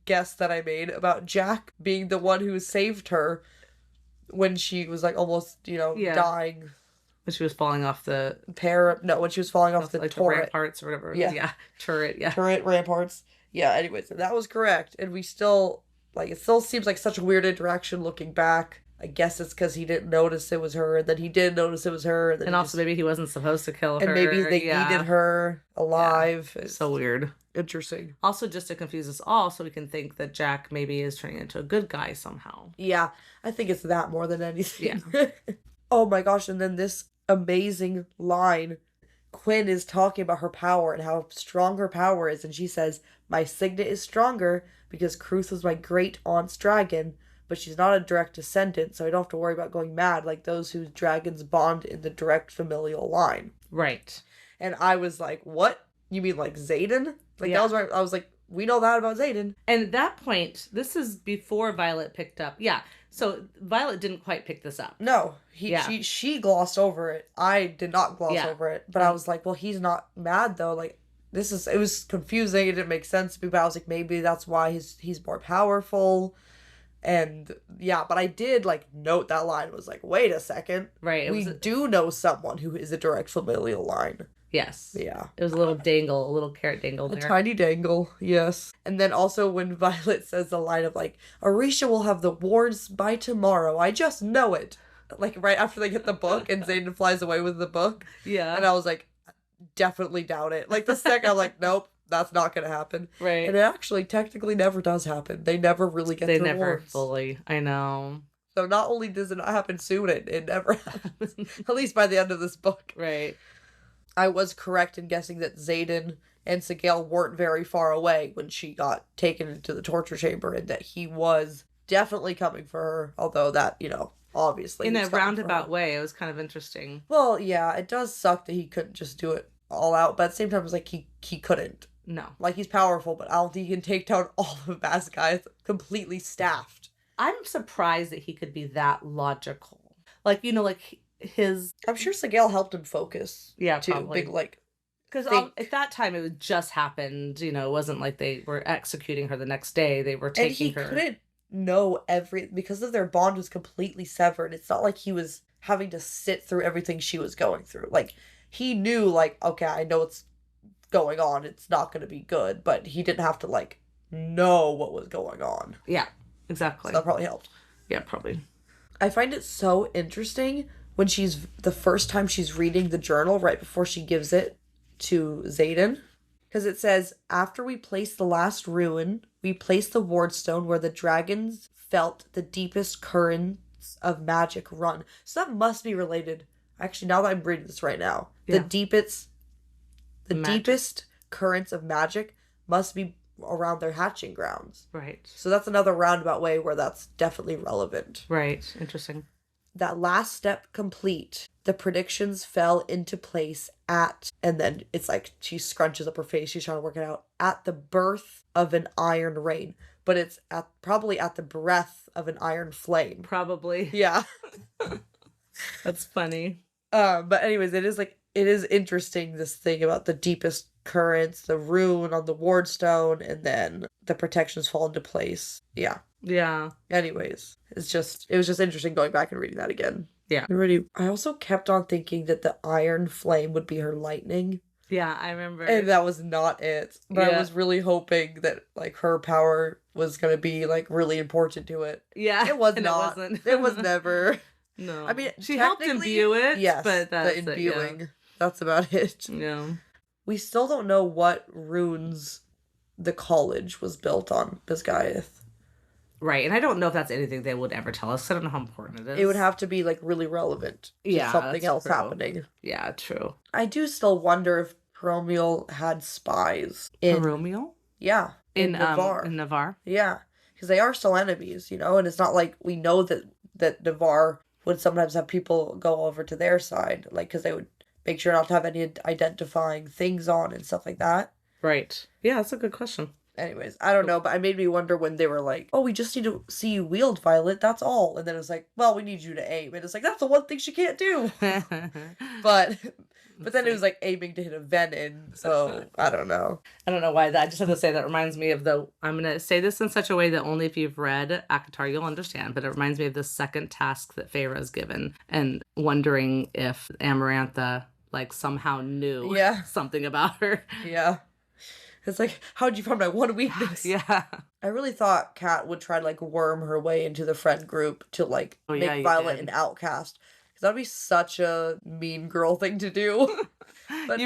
guess that I made about Jack being the one who saved her when she was like almost, dying. When she was falling off the when she was falling off the like turret. The ramparts or whatever. Yeah. Turret, yeah. Turret, ramparts. Yeah, anyways, so that was correct. And we still, it still seems like such a weird interaction looking back. I guess it's because he didn't notice it was her, and then he did notice it was her. And also maybe he wasn't supposed to kill her. And maybe they needed her alive. Yeah. So weird. Interesting. Also, just to confuse us all, so we can think that Jack maybe is turning into a good guy somehow. Yeah, I think it's that more than anything. Yeah. Oh my gosh, and then this amazing line. Quinn is talking about her power and how strong her power is, and she says, "My signet is stronger because Kruth was my great-aunt's dragon, but she's not a direct descendant, so I don't have to worry about going mad like those whose dragons bond in the direct familial line." Right. And I was like, what? You mean like Xaden? Like, that was right. I was like, we know that about Xaden. And at that point, this is before Violet picked up. Yeah. So Violet didn't quite pick this up. No. She glossed over it. I did not gloss over it. But I was like, well, he's not mad though. Like, it was confusing. It didn't make sense to me. But I was like, maybe that's why he's more powerful. And yeah, but I did note that line. It was like, wait a second. Right. We do know someone who is a direct familial line. Yes. Yeah. It was a little dangle, a little carrot dangle there. A tiny dangle, yes. And then also when Violet says the line of Orisha will have the wards by tomorrow. I just know it. Right after they get the book and Xaden flies away with the book. Yeah. And I was like, definitely doubt it. The second I'm like, nope, that's not going to happen. Right. And it actually technically never does happen. They never really get the wards. Fully. I know. So not only does it not happen soon, it never happens. At least by the end of this book. Right. I was correct in guessing that Xaden and Sigale weren't very far away when she got taken into the torture chamber, and that he was definitely coming for her, although that, obviously. In a roundabout way, it was kind of interesting. Well, yeah, it does suck that he couldn't just do it all out, but at the same time, it was he couldn't. No. He's powerful, but I don't think he can take down all of the bad guys completely staffed. I'm surprised that he could be that logical. His... I'm sure Sigale helped him focus. Yeah, too. probably. Because at that time, it had just happened. It wasn't like they were executing her the next day. They were taking her. And he couldn't know because of their bond was completely severed. It's not like he was having to sit through everything she was going through. He knew, okay, I know what's going on. It's not going to be good. But he didn't have to, know what was going on. Yeah, exactly. So that probably helped. Yeah, probably. I find it so interesting when the first time she's reading the journal right before she gives it to Xaden. Because it says, after we place the last ruin, we place the wardstone where the dragons felt the deepest currents of magic run. So that must be related. Actually, now that I'm reading this right now, the deepest currents of magic must be around their hatching grounds. Right. So that's another roundabout way where that's definitely relevant. Right. Interesting. That last step complete, the predictions fell into place and then it's she scrunches up her face, she's trying to work it out, at the birth of an iron rain. But it's probably at the breath of an iron flame. Probably. Yeah. That's funny. But anyways, it is interesting, this thing about the deepest currents, the rune on the wardstone, and then the protections fall into place. Yeah. Yeah. Anyways, it was just interesting going back and reading that again. Yeah. I also kept on thinking that the iron flame would be her lightning. Yeah, I remember. And that was not it. But I was really hoping that her power was going to be really important to it. Yeah. It was not. It wasn't. It was never. No. I mean, she helped imbue it. Yes, but that's the imbuing. Yeah. That's about it. Yeah. We still don't know what runes the college was built on, Bisgayeth. Right, and I don't know if that's anything they would ever tell us. I don't know how important it is. It would have to be really relevant to something else happening. Yeah, true. I do still wonder if Peromiel had spies in Peromiel? Yeah, in Navarre. In Navarre. Yeah, because they are still enemies, and it's not like we know that Navarre would sometimes have people go over to their side, because they would make sure not to have any identifying things on and stuff like that. Right. Yeah, that's a good question. Anyways, I don't know, but it made me wonder when they were like, oh, we just need to see you wield, Violet, that's all. And then it's like, well, we need you to aim. And it's like, that's the one thing she can't do. But then it was like aiming to hit a venom, so I don't know. I don't know why. I just have to say that reminds me of I'm going to say this in such a way that only if you've read ACOTAR you'll understand, but it reminds me of the second task that Feyre is given and wondering if Amarantha like somehow knew something about her. Yeah. It's like, how'd you find my one weakness? Yeah. I really thought Kat would try to like worm her way into the friend group to like make Violet an outcast. Because that'd be such a mean girl thing to do. But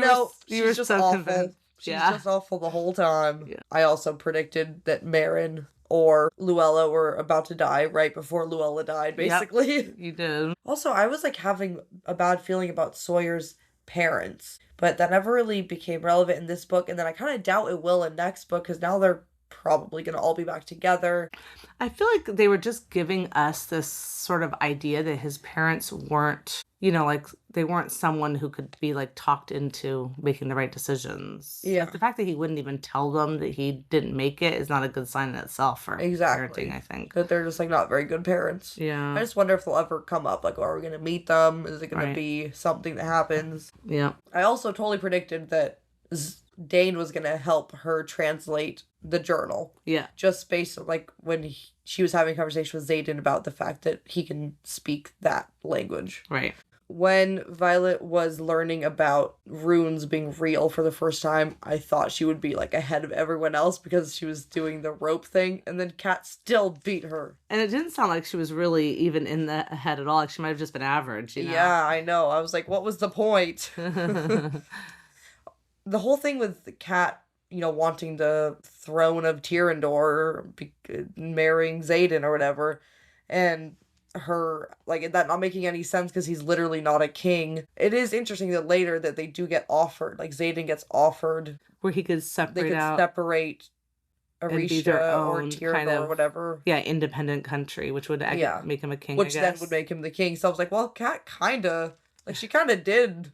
she's just awful. Convinced. She's just awful the whole time. Yeah. I also predicted that Marin or Luella were about to die right before Luella died, basically. Yep, you did. Also, I was like having a bad feeling about Sawyer's parents, but that never really became relevant in this book, and then I kind of doubt it will in next book because now they're probably going to all be back together. I feel like they were just giving us this sort of idea that his parents weren't, like they weren't someone who could be like talked into making the right decisions. Yeah. Like, the fact that he wouldn't even tell them that he didn't make it is not a good sign in itself for parenting, I think. That they're just like not very good parents. Yeah. I just wonder if they'll ever come up. Like, are we going to meet them? Is it going to be something that happens? Yeah. I also totally predicted that Dane was going to help her translate the journal. Yeah. Just based on like when she was having a conversation with Xaden about the fact that he can speak that language. Right. When Violet was learning about runes being real for the first time, I thought she would be like ahead of everyone else because she was doing the rope thing, and then Kat still beat her. And it didn't sound like she was really even in the head at all. Like she might have just been average, Yeah, I know. I was like, what was the point? The whole thing with Kat, wanting the throne of Tyrrendor, marrying Xaden or whatever, and her like that not making any sense because he's literally not a king. It is interesting that later that they do get offered, like Xaden gets offered where he could separate Arisha or Tyrrendor or whatever. Yeah, independent country, which would make him a king. Which then would make him the king. So I was like, well, Kat she kind of did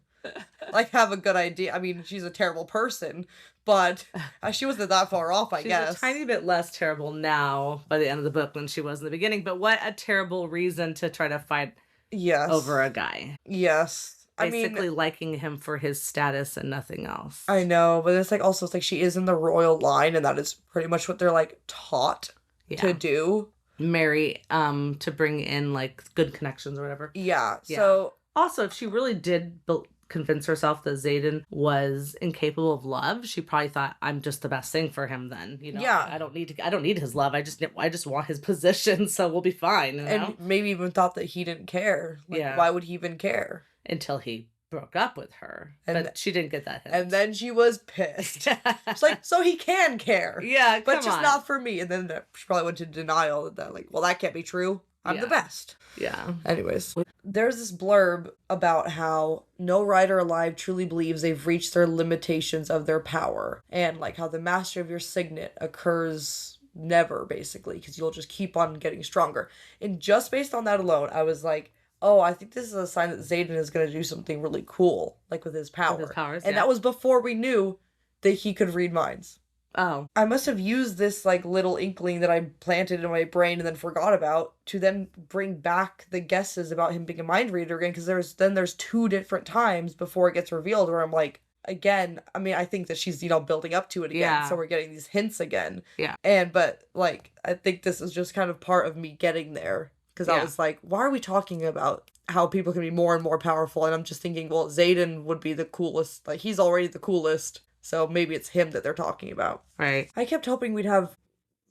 like have a good idea. I mean, she's a terrible person, but she wasn't that far off, I guess. She's a tiny bit less terrible now by the end of the book than she was in the beginning, but what a terrible reason to try to fight over a guy. Yes. Basically liking him for his status and nothing else. I know, but it's like she is in the royal line, and that is pretty much what they're like taught to do. Marry, to bring in like good connections or whatever. Yeah. So also, if she really did convince herself that Xaden was incapable of love, she probably thought, I'm just the best thing for him then. I don't need his love. I just want his position, so we'll be fine. And maybe even thought that he didn't care. Why would he even care? Until he broke up with her. But she didn't get that hint. And then she was pissed. It's like, so he can care. Yeah, but just not for me. And then she probably went to denial that like, well, that can't be true. I'm the best. Yeah. Anyways, there's this blurb about how no writer alive truly believes they've reached their limitations of their power. And like how the mastery of your signet occurs never, basically, because you'll just keep on getting stronger. And just based on that alone, I was like, oh, I think this is a sign that Xaden is going to do something really cool, like with his power. With his powers, and that was before we knew that he could read minds. Oh. I must have used this like little inkling that I planted in my brain and then forgot about to then bring back the guesses about him being a mind reader again, because there's 2 different times before it gets revealed where I'm like, again, I mean, I think that she's, building up to it again, so we're getting these hints again. Yeah. But like, I think this is just kind of part of me getting there, because I was like, why are we talking about how people can be more and more powerful? And I'm just thinking, well, Xaden would be the coolest, like he's already the coolest. So maybe it's him that they're talking about. Right. I kept hoping we'd have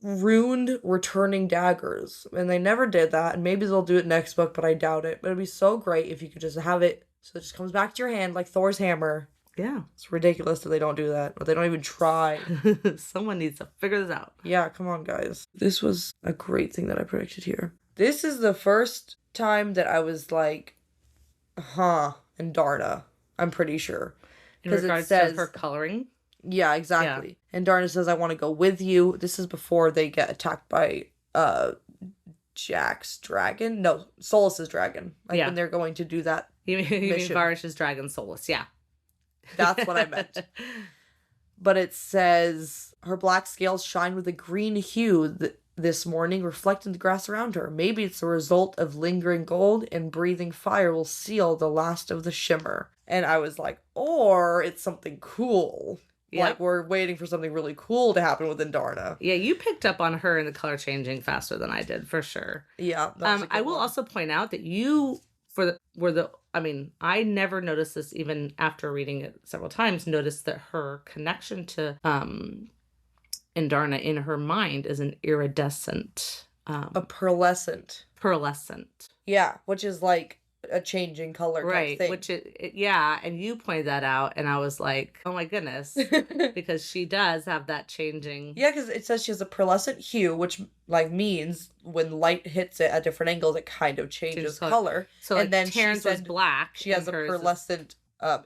runed returning daggers, and they never did that, and maybe they'll do it next book, but I doubt it. But it'd be so great if you could just have it so it just comes back to your hand like Thor's hammer. Yeah. It's ridiculous that they don't do that, or they don't even try. Someone needs to figure this out. Yeah, come on, guys. This was a great thing that I predicted here. This is the first time that I was like, and Darna, I'm pretty sure. In regards to her coloring? Yeah, exactly. Yeah. And Darna says, I want to go with you. This is before they get attacked by Jack's dragon. No, Solas's dragon. Like when they're going to do that You mean Varish's dragon, Solus, yeah. That's what I meant. but it says her black scales shine with a green hue this morning, reflecting the grass around her. Maybe it's a result of lingering gold, and breathing fire will seal the last of the shimmer. And I was like, or it's something cool. Yep. Like, we're waiting for something really cool to happen with Indarna. Yeah, you picked up on her and the color changing faster than I did, for sure. Yeah. I will also point out that you I never noticed this, even after reading it several times, noticed that her connection to Indarna in her mind is an iridescent. A pearlescent. Yeah, which is like a changing color type thing. Which and you pointed that out, and I was like, oh my goodness, because she does have that changing. Yeah, because it says she has a pearlescent hue, which like means when light hits it at different angles, it kind of changes color. So and then Terrence was black. She has a pearlescent.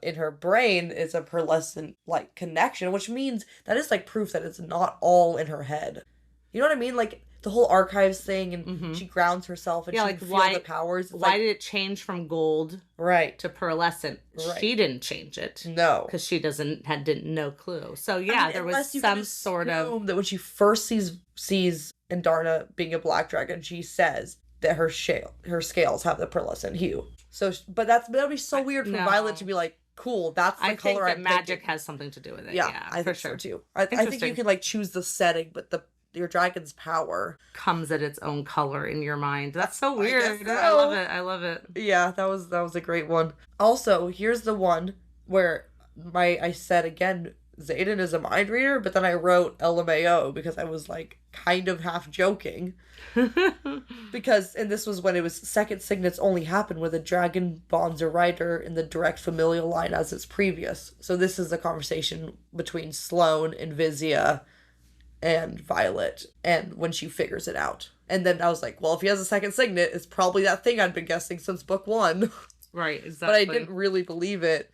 In her brain is a pearlescent like connection, which means that is like proof that it's not all in her head. You know what I mean? Like the whole archives thing, and she grounds herself, and she can feel the powers. Why did it change from gold to pearlescent? Right. She didn't change it. No, because she didn't no clue. So there was some sort of that when she first sees Indarna being a black dragon, she says that her scales have the pearlescent hue. So, but that'd be so weird for Violet to be like, cool, that's the color. I think that magic has something to do with it. Yeah, I think so too. I think you can like choose the setting, but your dragon's power comes at its own color in your mind. That's so weird. I love it. Yeah, that was a great one. Also, here's the one where I said again, Xaden is a mind reader, but then I wrote LMAO because I was like kind of half joking. And this was when it was second signets only happen with a dragon bonds a rider in the direct familial line as its previous. So this is a conversation between Sloane and Vizia and Violet, and when she figures it out. And then I was like, well, if he has a second signet, it's probably that thing I'd been guessing since book 1. Right, exactly. But I didn't really believe it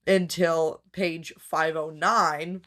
until page 509,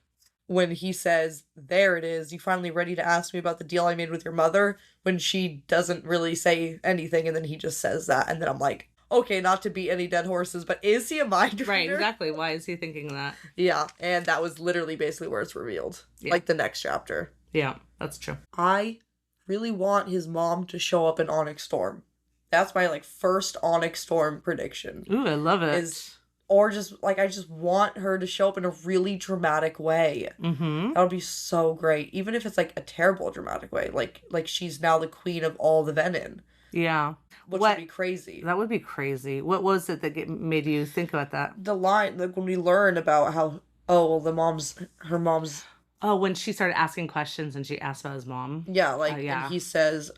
when he says, there it is, you finally ready to ask me about the deal I made with your mother? When she doesn't really say anything, and then he just says that, and then I'm like, okay, not to beat any dead horses, but is he a mind reader? Right, exactly. Why is he thinking that? Yeah, and that was literally basically where it's revealed. Yeah. Like the next chapter. Yeah, that's true. I really want his mom to show up in Onyx Storm. That's my like first Onyx Storm prediction. Ooh, I love it. Or just like, I just want her to show up in a really dramatic way. Mm-hmm. That would be so great. Even if it's like a terrible dramatic way. Like she's now the queen of all the Venin. Yeah. Which would be crazy. That would be crazy. What was it that made you think about that? The line, like when we learn about how, her mom's... Oh, when she started asking questions and she asked about his mom? Yeah, and he says,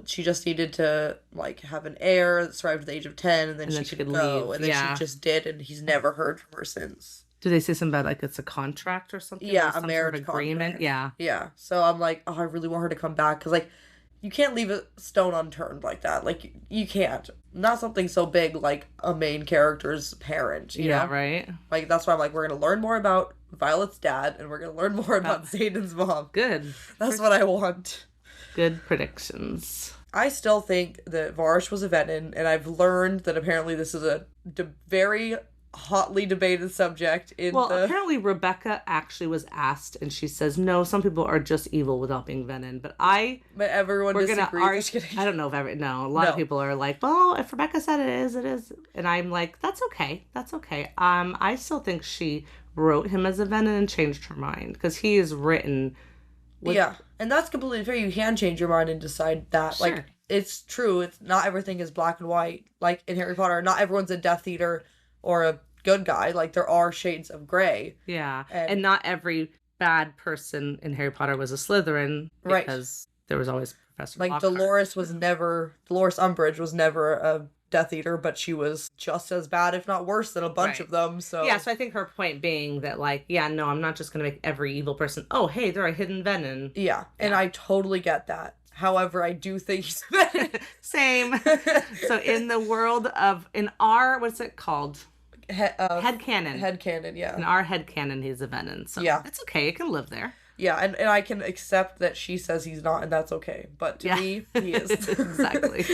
she just needed to, like, have an heir that survived at the age of 10, and then she could go. Leave. And then she just did, and he's never heard from her since. Do they say something about, like, it's a contract or something? Yeah, a marriage agreement? Yeah. Yeah. So I'm like, I really want her to come back, because, like, you can't leave a stone unturned like that. Like, you can't. Not something so big like a main character's parent, you know? Right. Like, that's why I'm like, we're going to learn more about Violet's dad, and we're going to learn more about Xaden's mom. Good. That's what I want. Good predictions. I still think that Varsh was a Venin, and I've learned that apparently this is a very hotly debated subject apparently Rebecca actually was asked, and she says no, some people are just evil without being Venin, but everyone disagrees. I don't know if a lot of people are like, well, if Rebecca said it is, and I'm like, that's okay. I still think she wrote him as a Venin and changed her mind, because he is written and that's completely fair. You can change your mind and decide that. Sure. Like, it's true, it's not everything is black and white. Like in Harry Potter, not everyone's a Death Eater or a good guy. Like, there are shades of gray. Yeah. And not every bad person in Harry Potter was a Slytherin. Because there was always Professor Like, Lockhart. Dolores Umbridge was never a Death Eater, but she was just as bad, if not worse, than a bunch of them. So yeah, so I think her point being that, like, I'm not just going to make every evil person, oh, hey, they're a hidden Venin. Yeah, and I totally get that. However, I do think he's Venin. Same. So in the world of, what's it called? Headcanon. Headcanon, yeah. In our headcanon, he's a Venin. So it's okay. It can live there. Yeah, and I can accept that she says he's not, and that's okay. But to me, he is. Exactly.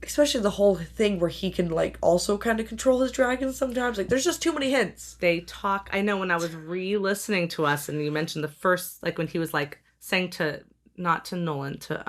especially the whole thing where he can like also kind of control his dragons sometimes. Like there's just too many hints. They talk. I know when I was re-listening to us, and you mentioned the first, like when he was like saying to not to Nolan, to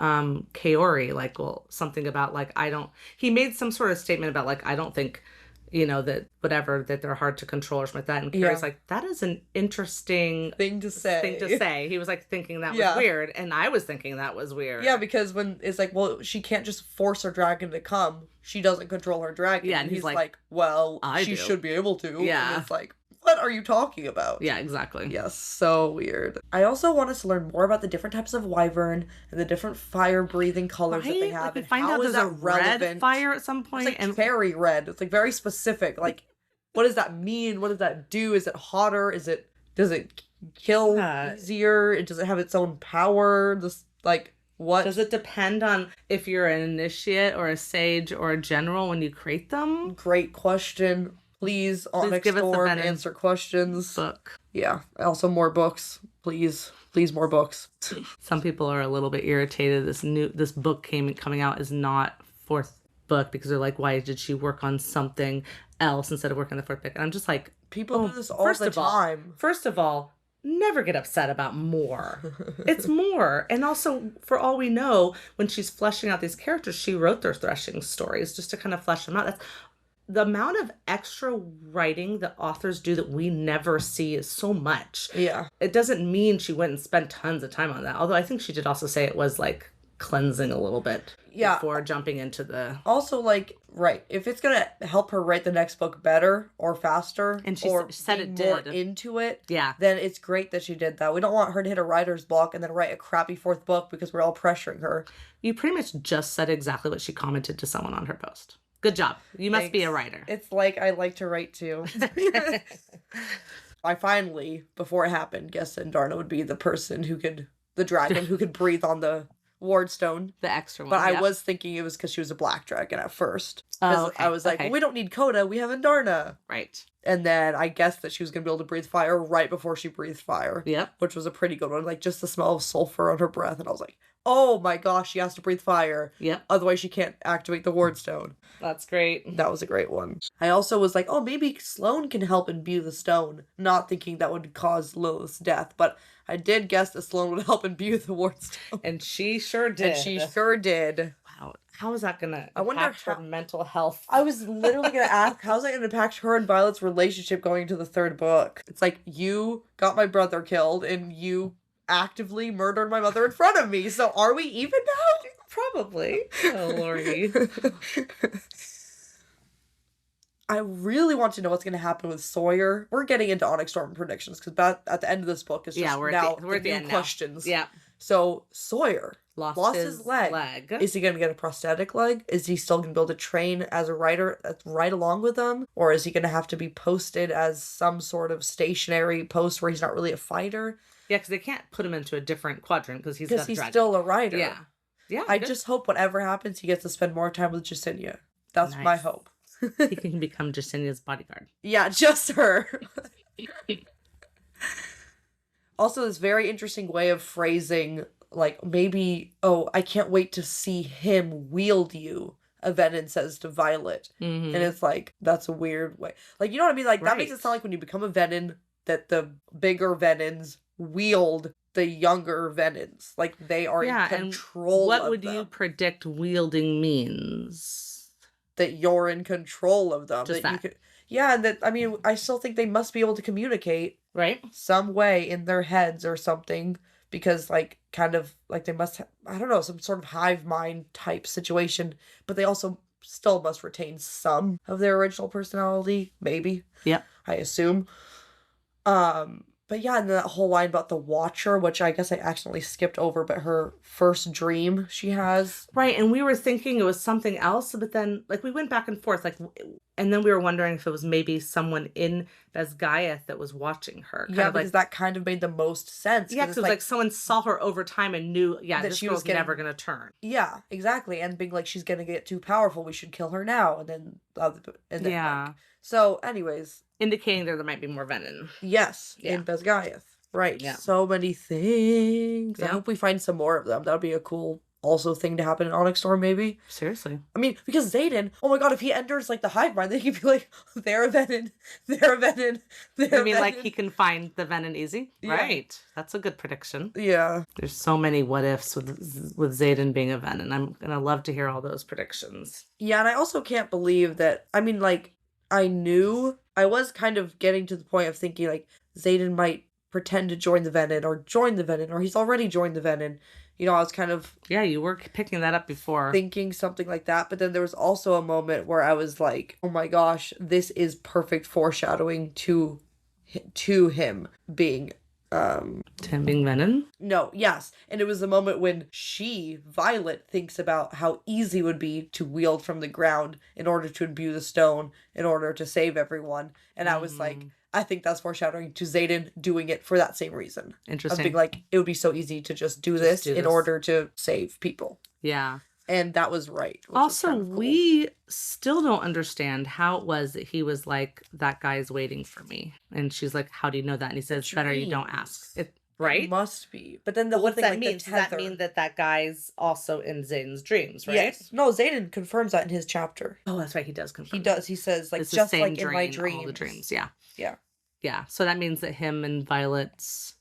Kaori, like, well, something about like I don't. He made some sort of statement about like I don't think, that whatever, that they're hard to control or something like that. And Carrie's like, that is an interesting thing to say. He was like thinking that was weird. And I was thinking that was weird. Yeah, because when it's like, well, she can't just force her dragon to come. She doesn't control her dragon. Yeah, and he's like, well, she should be able to. Yeah. And it's like, what are you talking about? Yeah, exactly. Yes, so weird. I also want us to learn more about the different types of wyvern and the different fire-breathing colors that they have. Like we find out there's a red fire at some point. It's like cherry red. It's like very specific. Like, what does that mean? What does that do? Is it hotter? Does it kill easier? Does it have its own power? What? Does it depend on if you're an initiate or a sage or a general when you create them? Great question. Please Onyx Storm, answer questions. Book. Yeah. Also more books. Please more books. Some people are a little bit irritated. This book coming out is not fourth book because they're like, why did she work on something else instead of working on the fourth book? And I'm just like, people do this all the time. First of all, never get upset about more. It's more. And also, for all we know, when she's fleshing out these characters, she wrote their threshing stories just to kind of flesh them out. That's the amount of extra writing that authors do that we never see is so much. Yeah. It doesn't mean she went and spent tons of time on that. Although I think she did also say it was like cleansing a little bit before jumping into the... Also, like, right, if it's going to help her write the next book better or faster and she said it more did. Into it, then it's great that she did that. We don't want her to hit a writer's block and then write a crappy fourth book because we're all pressuring her. You pretty much just said exactly what she commented to someone on her post. Good job. You must be a writer. It's like I like to write too. I finally, before it happened, guessed that Darna would be the dragon who could breathe on the wardstone. The extra one. But I was thinking it was because she was a black dragon at first. Oh, okay. I was like, well, we don't need Coda, we have Andarna. Right. And then I guessed that she was going to be able to breathe fire right before she breathed fire. Yep. Which was a pretty good one. Like, just the smell of sulfur on her breath. And I was like, oh my gosh, she has to breathe fire. Yep. Otherwise she can't activate the wardstone. That's great. That was a great one. I also was like, oh, maybe Sloane can help imbue the stone. Not thinking that would cause Lilith's death. But I did guess that Sloane would help imbue the wardstone. And she sure did. Wow. How is that going to impact her mental health? I was literally going to ask, how's that going to impact her and Violet's relationship going into the third book? It's like, you got my brother killed and you actively murdered my mother in front of me. So are we even now? Probably. Oh, Lordy. I really want to know what's going to happen with Sawyer. We're getting into Onyx Storm predictions because at the end of this book is just we're at the end questions. Yeah. So Sawyer lost his leg. Is he going to get a prosthetic leg? Is he still going to be able to train as a writer right along with them? Or is he going to have to be posted as some sort of stationary post where he's not really a fighter? Yeah, because they can't put him into a different quadrant because he's still a writer. Yeah. Yeah. I just hope whatever happens, he gets to spend more time with Jacinia. That's my hope. He can become Jacinia's bodyguard. Yeah, just her. Also, this very interesting way of phrasing, like, maybe, oh, I can't wait to see him wield you, Venin says to Violet. Mm-hmm. And it's like, that's a weird way. Like, you know what I mean? Like, that makes it sound like when you become a Venin, that the bigger Venins wield the younger Venins. Like, they are in control of them. What would you predict wielding means? That you're in control of them. Just that. Yeah, and that, I mean, I still think they must be able to communicate. Right. Some way in their heads or something. Because, like, kind of, like, they must have, I don't know, some sort of hive mind type situation. But they also still must retain some of their original personality. Maybe. Yeah. I assume. But yeah, and that whole line about the Watcher, which I guess I accidentally skipped over, but her first dream she has. Right, and we were thinking it was something else, but then, like, we went back and forth, like, and then we were wondering if it was maybe someone in Basgiath that was watching her. Yeah, because that kind of made the most sense. Yeah, because it was like someone saw her over time and knew, that this girl's never going to turn. Yeah, exactly, and being like, she's going to get too powerful, we should kill her now, and then yeah. Like, so, anyways. Indicating there might be more venom. Yes, in Basgiath. Right. Yeah. So many things. Yeah. I hope we find some more of them. That would be a cool also thing to happen in Onyx Storm, maybe. Seriously. I mean, because Xaden, oh my god, if he enters, like, the hive mind, they could be like, they're a venin, they're a venin, they're You mean venin. like he can find the venin easy? Yeah. Right. That's a good prediction. Yeah. There's so many what ifs with Xaden being a venin. I'm gonna love to hear all those predictions. Yeah, and I also can't believe that, I mean, like, I was kind of getting to the point of thinking, like, Xaden might pretend to join the venin, or he's already joined the venin. You know, I was kind of... Yeah, you were picking that up before. Thinking something like that, but then there was also a moment where I was like, oh my gosh, this is perfect foreshadowing to him being... To him being venin? No, yes. And it was the moment when Violet, thinks about how easy it would be to wield from the ground in order to imbue the stone, in order to save everyone. And I was like, I think that's foreshadowing to Xaden doing it for that same reason. Interesting. Of being like, it would be so easy to just do this in order to save people. Yeah. And that was right. Also, kind of cool. we still don't understand how it was that he was like, that guy's waiting for me. And she's like, how do you know that? And he says, better you don't ask. Right? It must be. But then the What's thing, that like, mean? the Does that tether. mean that guy's also in Xaden's dreams, right? Yes. No, Xaden confirms that in his chapter. Oh, that's right. He does confirm. He does. He says, like, It's the just same like in my dream, dreams. all the dreams. Yeah. Yeah. Yeah. So that means that him and Violet's...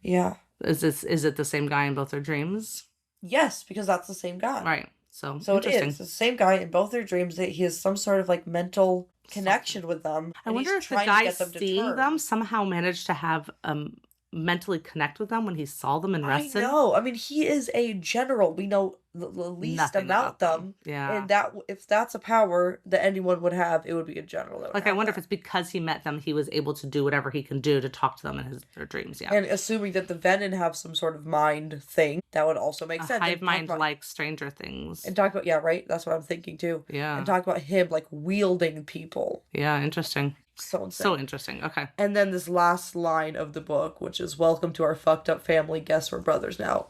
Yeah. Is it the same guy in both their dreams? Yes, because that's the same guy. Right. So it interesting. is. It's the same guy in both their dreams. That he has some sort of, like, mental connection with them. I wonder if the guy seeing them somehow managed to have mentally connect with them when he saw them in Reston. I know. I mean, he is a general. We know the least Nothing about them. Yeah. And that if that's a power that anyone would have, it would be a general. That would Like, I have wonder that. if it's because he met them, he was able to do whatever he can do to talk to them in their dreams. Yeah. And assuming that the Venin have some sort of mind thing, that would also make sense. Hive mind like Stranger Things. And talk about, yeah, right? That's what I'm thinking too. Yeah. And talk about him, like, wielding people. Yeah, interesting. So insane. So interesting. Okay. And then this last line of the book, which is, welcome to our fucked up family, guess we're brothers now,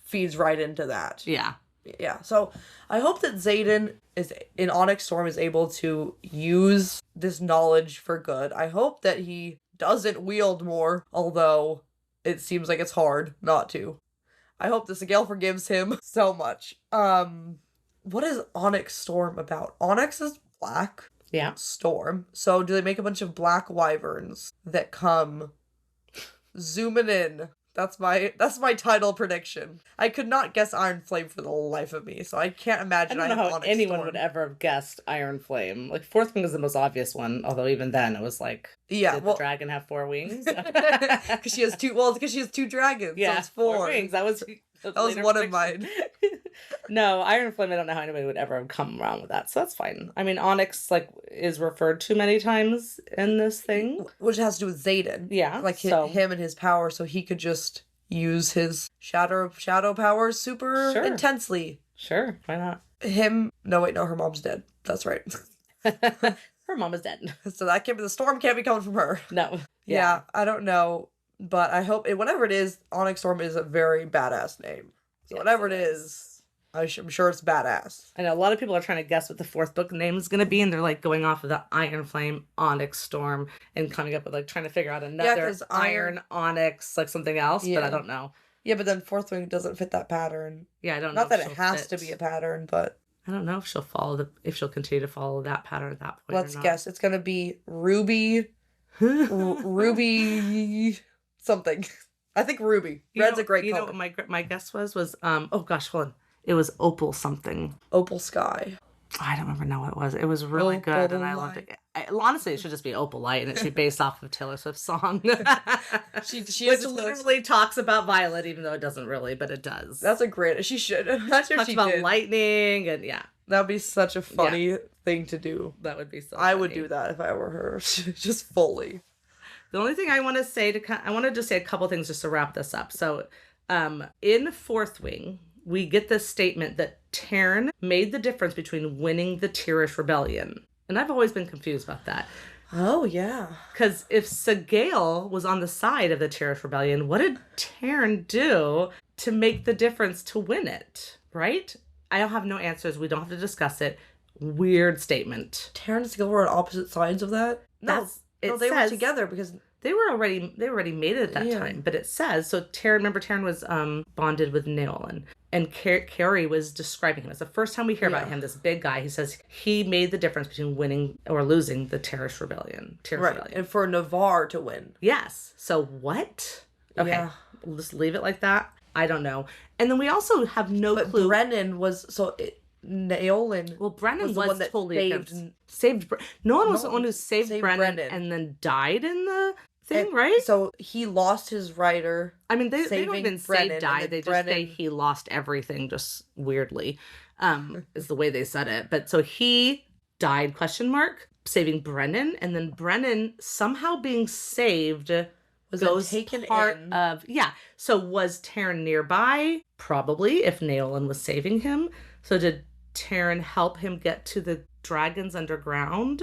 feeds right into that. Yeah. Yeah, so I hope that Xaden in Onyx Storm is able to use this knowledge for good. I hope that he doesn't wield more, although it seems like it's hard not to. I hope that Sigale forgives him so much. What is Onyx Storm about? Onyx is black. Yeah. Storm. So do they make a bunch of black wyverns that come zooming in? That's my title prediction. I could not guess Iron Flame for the life of me, so I can't imagine. I don't know how anyone would ever have guessed Iron Flame. Like, Fourth Wing is the most obvious one, although even then it was like, did the dragon have 4 wings? Because she has 2. Well, because she has 2 dragons. Yeah, so it's 4 wings. That was one of mine. No, Iron Flame, I don't know how anybody would ever have come around with that, so that's fine. I mean, Onyx, like, is referred to many times in this thing. Which has to do with Xaden. Yeah. Like, him and his power, so he could just use his shadow powers super intensely. Sure, why not? Her mom's dead. That's right. Her mom is dead. So the storm can't be coming from her. No. Yeah, I don't know, but I hope, whatever it is, Onyx Storm is a very badass name. So yes, whatever it is, I'm sure it's badass. I know a lot of people are trying to guess what the 4th book name is going to be, and they're like going off of the Iron Flame, Onyx Storm, and coming up with like trying to figure out another Iron Onyx, like something else, but I don't know. Yeah, but then Fourth Wing doesn't fit that pattern. Yeah, I don't know. Not that it has to be a pattern, but I don't know if she'll continue to follow that pattern at that point. Let's guess. It's gonna be Ruby, Ruby something. I think Ruby. Red's a great color. You know what my guess was oh gosh, hold on. It was Opal something. Opal Sky. I don't remember what it was. It was really good, and I loved it. Honestly, it should just be Opal Light, and it should be based off of Taylor Swift's song. She which literally talks about Violet, even though it doesn't really, but it does. That's a great. She should. That's talks about lightning, and yeah, that'd be such a funny thing to do. That would be so. I would do that if I were her, just fully. The only thing I want to say I want to just say a couple things just to wrap this up. So, in Fourth Wing, we get this statement that Taryn made the difference between winning the Tirish Rebellion. And I've always been confused about that. Oh, yeah. Because if Sigale was on the side of the Tirish Rebellion, what did Taryn do to make the difference to win it? Right? I don't have no answers. We don't have to discuss it. Weird statement. Taryn and Sigale were on opposite sides of that? No, they were together because They were already mated at that Yeah. time, but it says so. Remember, Taryn was bonded with Naolin, and Carrie was describing him. It's the first time we hear about him. This big guy. He says he made the difference between winning or losing the Terrace Rebellion. And for Navarre to win. Yes. So what? Okay, Yeah. we'll just leave it like that. I don't know. And then we also have no clue. Brennan was Naolin. Well, Brennan was the one that totally saved. Nolan was the one who saved Brennan and then died in the thing, right? So he lost his rider. I mean, they don't even say died. They just say Brennan... he lost everything, just weirdly, is the way they said it. But so he died, ? Saving Brennan, and then Brennan somehow being saved goes taken part in. of So was Taryn nearby? Probably, if Naolin was saving him. So did Taryn help him get to the dragons underground?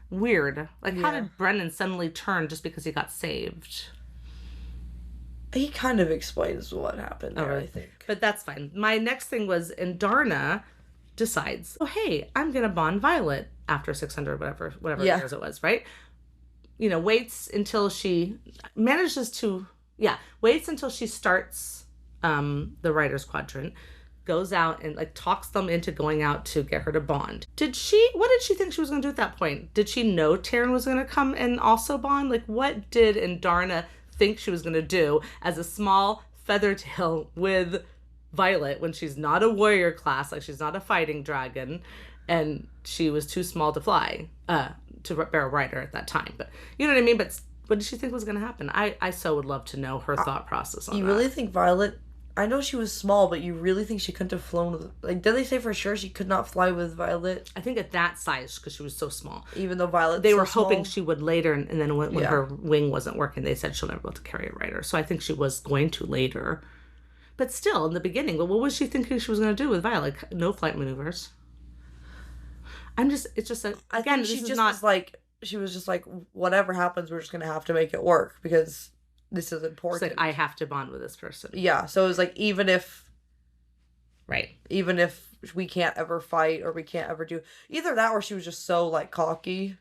Weird. How did Brennan suddenly turn just because he got saved? He kind of explains what happened there, I think. But that's fine. My next thing was, Darna decides, oh, hey, I'm going to bond Violet after 600, whatever years it was, right? Waits until she starts the Writer's Quadrant, goes out and talks them into going out to get her to bond. What did she think she was going to do at that point? Did she know Taryn was going to come and also bond? What did Darna think she was going to do as a small Feathertail with Violet when she's not a warrior class, she's not a fighting dragon, and she was too small to fly, to bear a rider at that time. But you know what I mean? But what did she think was going to happen? I so would love to know her thought process on that. You really think Violet... I know she was small, but you really think she couldn't have flown with... did they say for sure she could not fly with Violet? I think at that size, because she was so small. Even though Violet... They were hoping she would later, and then when her wing wasn't working, they said she'll never be able to carry a rider. So I think she was going to later. But still, in the beginning, what was she thinking she was going to do with Violet? No flight maneuvers. It's just again, this is not... She was just whatever happens, we're just going to have to make it work, because... This is important. It's I have to bond with this person. Yeah, so it was even if we can't ever fight or we can't ever do either that, or she was just so cocky,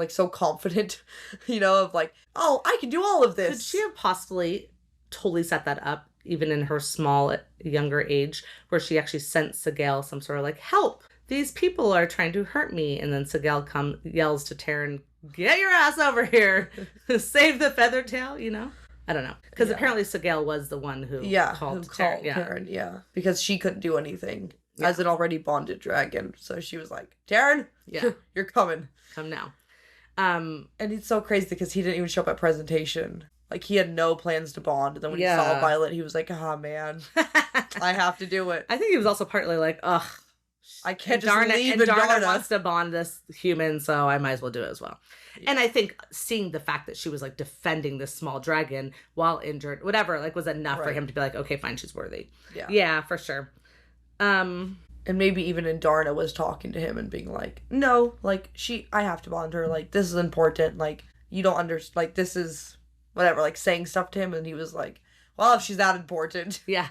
so confident, of oh, I can do all of this. Could she have possibly totally set that up, even in her small, younger age, where she actually sent Sigel some sort of help? These people are trying to hurt me, and then Sigel yells to Taryn, get your ass over here. Save the Feathertail, I don't know. Because apparently Sigel was the one who called Taryn. Because she couldn't do anything as an already bonded dragon. So she was like, Taryn, you're coming. Come now. And it's so crazy because he didn't even show up at presentation. He had no plans to bond. And then when he saw Violet, he was like, man, I have to do it. I think he was also partly ugh. I can't just leave Darna wants to bond this human, so I might as well do it as well. Yeah. And I think seeing the fact that she was defending this small dragon while injured, whatever, was enough for him to be okay, fine, she's worthy. Yeah, for sure. And maybe even Darna was talking to him and being no, I have to bond her. This is important. You don't understand. This is whatever. Saying stuff to him, and he was well, if she's that important, yeah.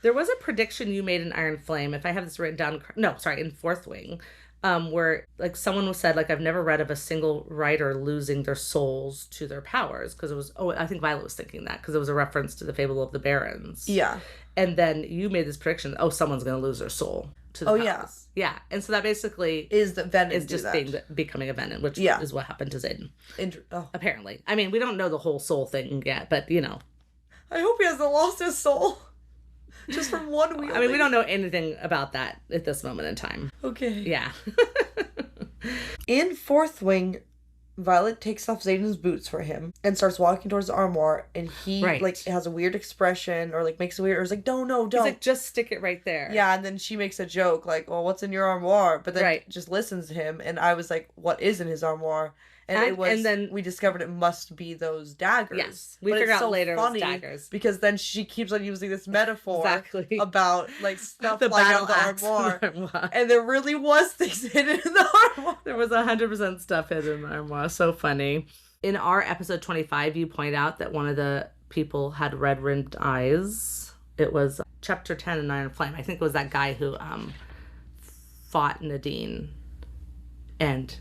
There was a prediction you made in Iron Flame, if I have this written down, in Fourth Wing, where someone said I've never read of a single writer losing their souls to their powers, because it was I think Violet was thinking that because it was a reference to the Fable of the Barons. Yeah. And then you made this prediction, someone's going to lose their soul to the powers. Yeah. And so that basically is the Venom is just becoming a Venom, which is what happened to Xaden. Apparently. I mean, we don't know the whole soul thing yet, but I hope he hasn't lost his soul. Just from one wheel. I mean, we don't know anything about that at this moment in time. Okay. Yeah. In Fourth Wing, Violet takes off Xaden's boots for him and starts walking towards the armoire, and he has a weird expression or makes a weird, or is no, don't. He's just stick it right there. Yeah, and then she makes a joke well, what's in your armoire? But then just listens to him, and I was what is in his armoire? And then we discovered it must be those daggers. Yes, we figured out later it was daggers. Because then she keeps on using this metaphor about stuff the on the armoire. And there really was things hidden in the armoire. There was 100% stuff hidden in the armoire. So funny. In our episode 25, you point out that one of the people had red-rimmed eyes. It was chapter 10 in Iron Flame. I think it was that guy who fought Nadine and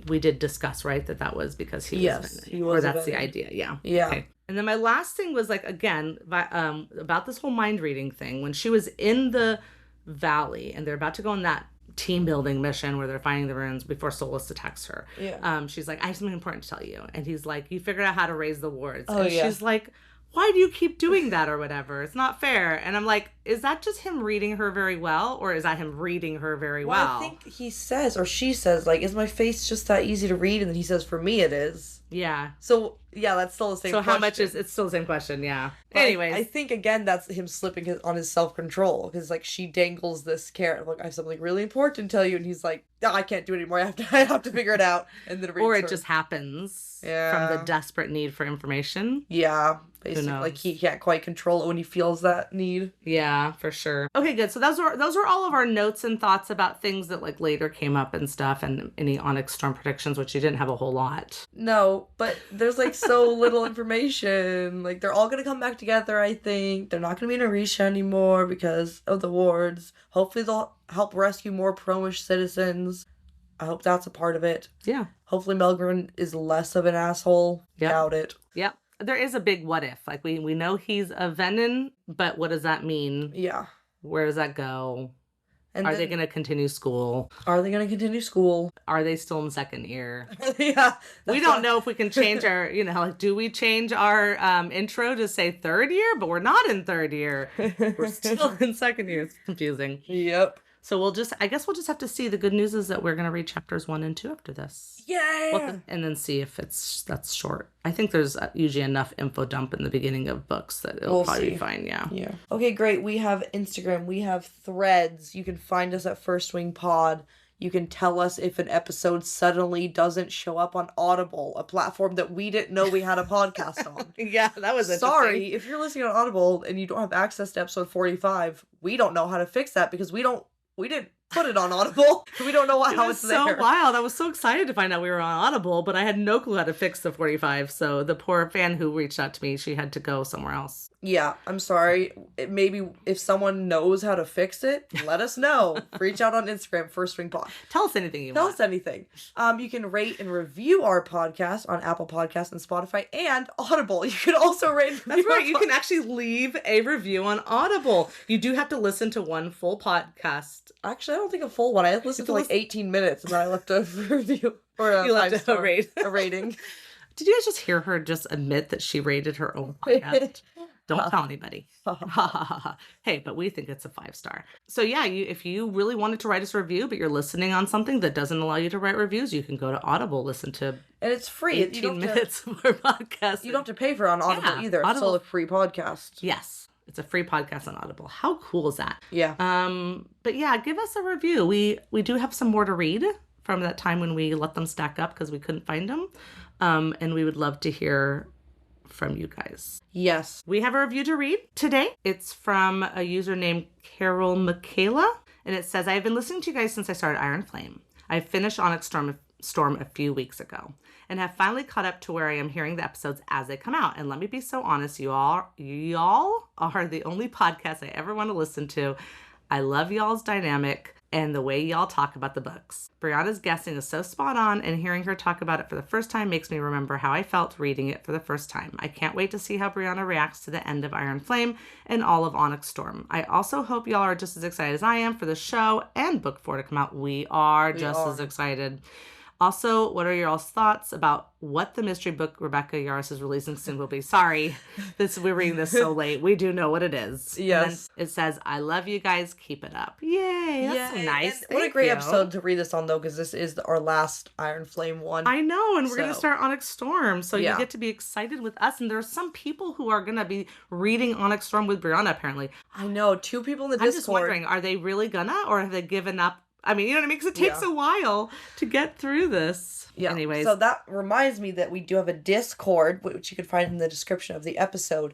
we did discuss, right, that was because he Yes, was, he was or a that's the Venom. idea. Yeah. Yeah. Okay. And then my last thing was like, again, about this whole mind reading thing. When she was in the valley and they're about to go on that team building mission where they're finding the runes before Solus attacks her. Yeah. She's like, I have something important to tell you. And he's like, you figured out how to raise the wards. Oh, and yeah. she's like, why do you keep doing that or whatever? It's not fair. And I'm like, is that just him reading her very well? Or is that him reading her very well? I think he says, or she says, like, is my face just that easy to read? And then he says, for me it is. Yeah. So, yeah, that's still the same question. So how much is, it's still the same question, yeah. But anyways. I think, again, that's him slipping on his self-control. Because, like, she dangles this carrot. Like, I have something really important to tell you. And he's like, no, I can't do it anymore. I have to figure it out. And then or it just happens from the desperate need for information. Yeah. Basically, like, he can't quite control it when he feels that need. Yeah, for sure. Okay, good. So those are all of our notes and thoughts about things that like later came up and stuff, and any Onyx Storm predictions, which you didn't have a whole lot. No, but there's like so little information. Like, they're all gonna come back together, I think. They're not gonna be in Orisha anymore because of the wards. Hopefully they'll help rescue more Promish citizens. I hope that's a part of it. Yeah. Hopefully Melgren is less of an asshole. Yep. Doubt it. Yep. There is a big what if. Like, we know he's a Venom, but what does that mean? Yeah. Where does that go? And are they going to continue school? Are they going to continue school? Are they still in second year? Yeah. We don't know if we can change our, like, do we change our intro to say third year? But we're not in third year. We're still in second year. It's confusing. Yep. So I guess we'll just have to see. The good news is that we're going to read chapters 1 and 2 after this. Yeah. And then see if that's short. I think there's usually enough info dump in the beginning of books that it'll probably be fine. Yeah. Yeah. Okay, great. We have Instagram. We have Threads. You can find us at First Wing Pod. You can tell us if an episode suddenly doesn't show up on Audible, a platform that we didn't know we had a podcast on. Yeah, that was Sorry, if you're listening on Audible and you don't have access to episode 45, we don't know how to fix that because we didn't put it on Audible. We don't know how it's there. So wild. I was so excited to find out we were on Audible, but I had no clue how to fix the 45. So the poor fan who reached out to me, she had to go somewhere else. Yeah, I'm sorry. Maybe if someone knows how to fix it, let us know. Reach out on Instagram, First Ring Pod. Tell us anything you want. Tell us anything. You can rate and review our podcast on Apple Podcasts and Spotify and Audible. You can also rate and review. That's right. You can actually leave a review on Audible. You do have to listen to one full podcast. Actually, I don't think a full one. I listened to like 18 minutes and then I left a review. Or a you left a rating. Did you guys just hear her just admit that she rated her own podcast? Don't tell anybody. Hey, but we think it's a 5-star. So yeah, if you really wanted to write us a review, but you're listening on something that doesn't allow you to write reviews, you can go to Audible, listen to and it's free. 18 minutes of our podcast. You don't have to pay for it on Audible either. It's still a free podcast. Yes. It's a free podcast on Audible. How cool is that? Yeah. But yeah, give us a review. We do have some more to read from that time when we let them stack up because we couldn't find them. And we would love to hear from you guys. Yes. We have a review to read today. It's from a user named Carol Michaela. And it says, I have been listening to you guys since I started Iron Flame. I finished Onyx Storm a few weeks ago and have finally caught up to where I am hearing the episodes as they come out. And let me be so honest, y'all are the only podcast I ever want to listen to. I love y'all's dynamic and the way y'all talk about the books. Briana's guessing is so spot on, and hearing her talk about it for the first time makes me remember how I felt reading it for the first time. I can't wait to see how Briana reacts to the end of Iron Flame and all of Onyx Storm. I also hope y'all are just as excited as I am for the show and book 4 to come out. We are as excited. Also, what are your all's thoughts about what the mystery book Rebecca Yarros is releasing soon will be? Sorry, we're reading this so late. We do know what it is. Yes. It says, I love you guys. Keep it up. Yay. That's nice. What a great episode to read this on, though, because this is our last Iron Flame one. I know, and we're going to start Onyx Storm, so you get to be excited with us. And there are some people who are going to be reading Onyx Storm with Briana, apparently. I know, 2 people in the Discord. I'm just wondering, are they really gonna, or have they given up? I mean, you know what I mean? Because it takes a while to get through this. Yeah. Anyways. So that reminds me that we do have a Discord, which you can find in the description of the episode.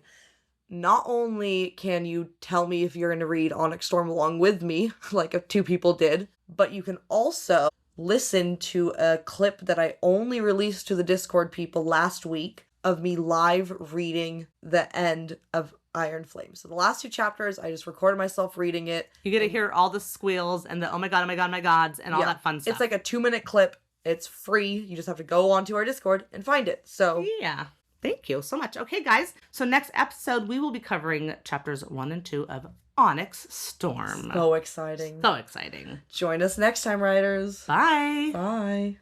Not only can you tell me if you're going to read Onyx Storm along with me, like 2 people did, but you can also listen to a clip that I only released to the Discord people last week of me live reading the end of Iron Flame. So the last 2 chapters, I just recorded myself reading it. You get to hear all the squeals and the oh my god, and all that fun stuff. It's like a 2-minute clip It's free. You just have to go onto our Discord and find it. So yeah. Thank you so much. Okay, guys. So next episode, we will be covering chapters 1 and 2 of Onyx Storm. so exciting. So exciting. Join us next time, writers. Bye. Bye.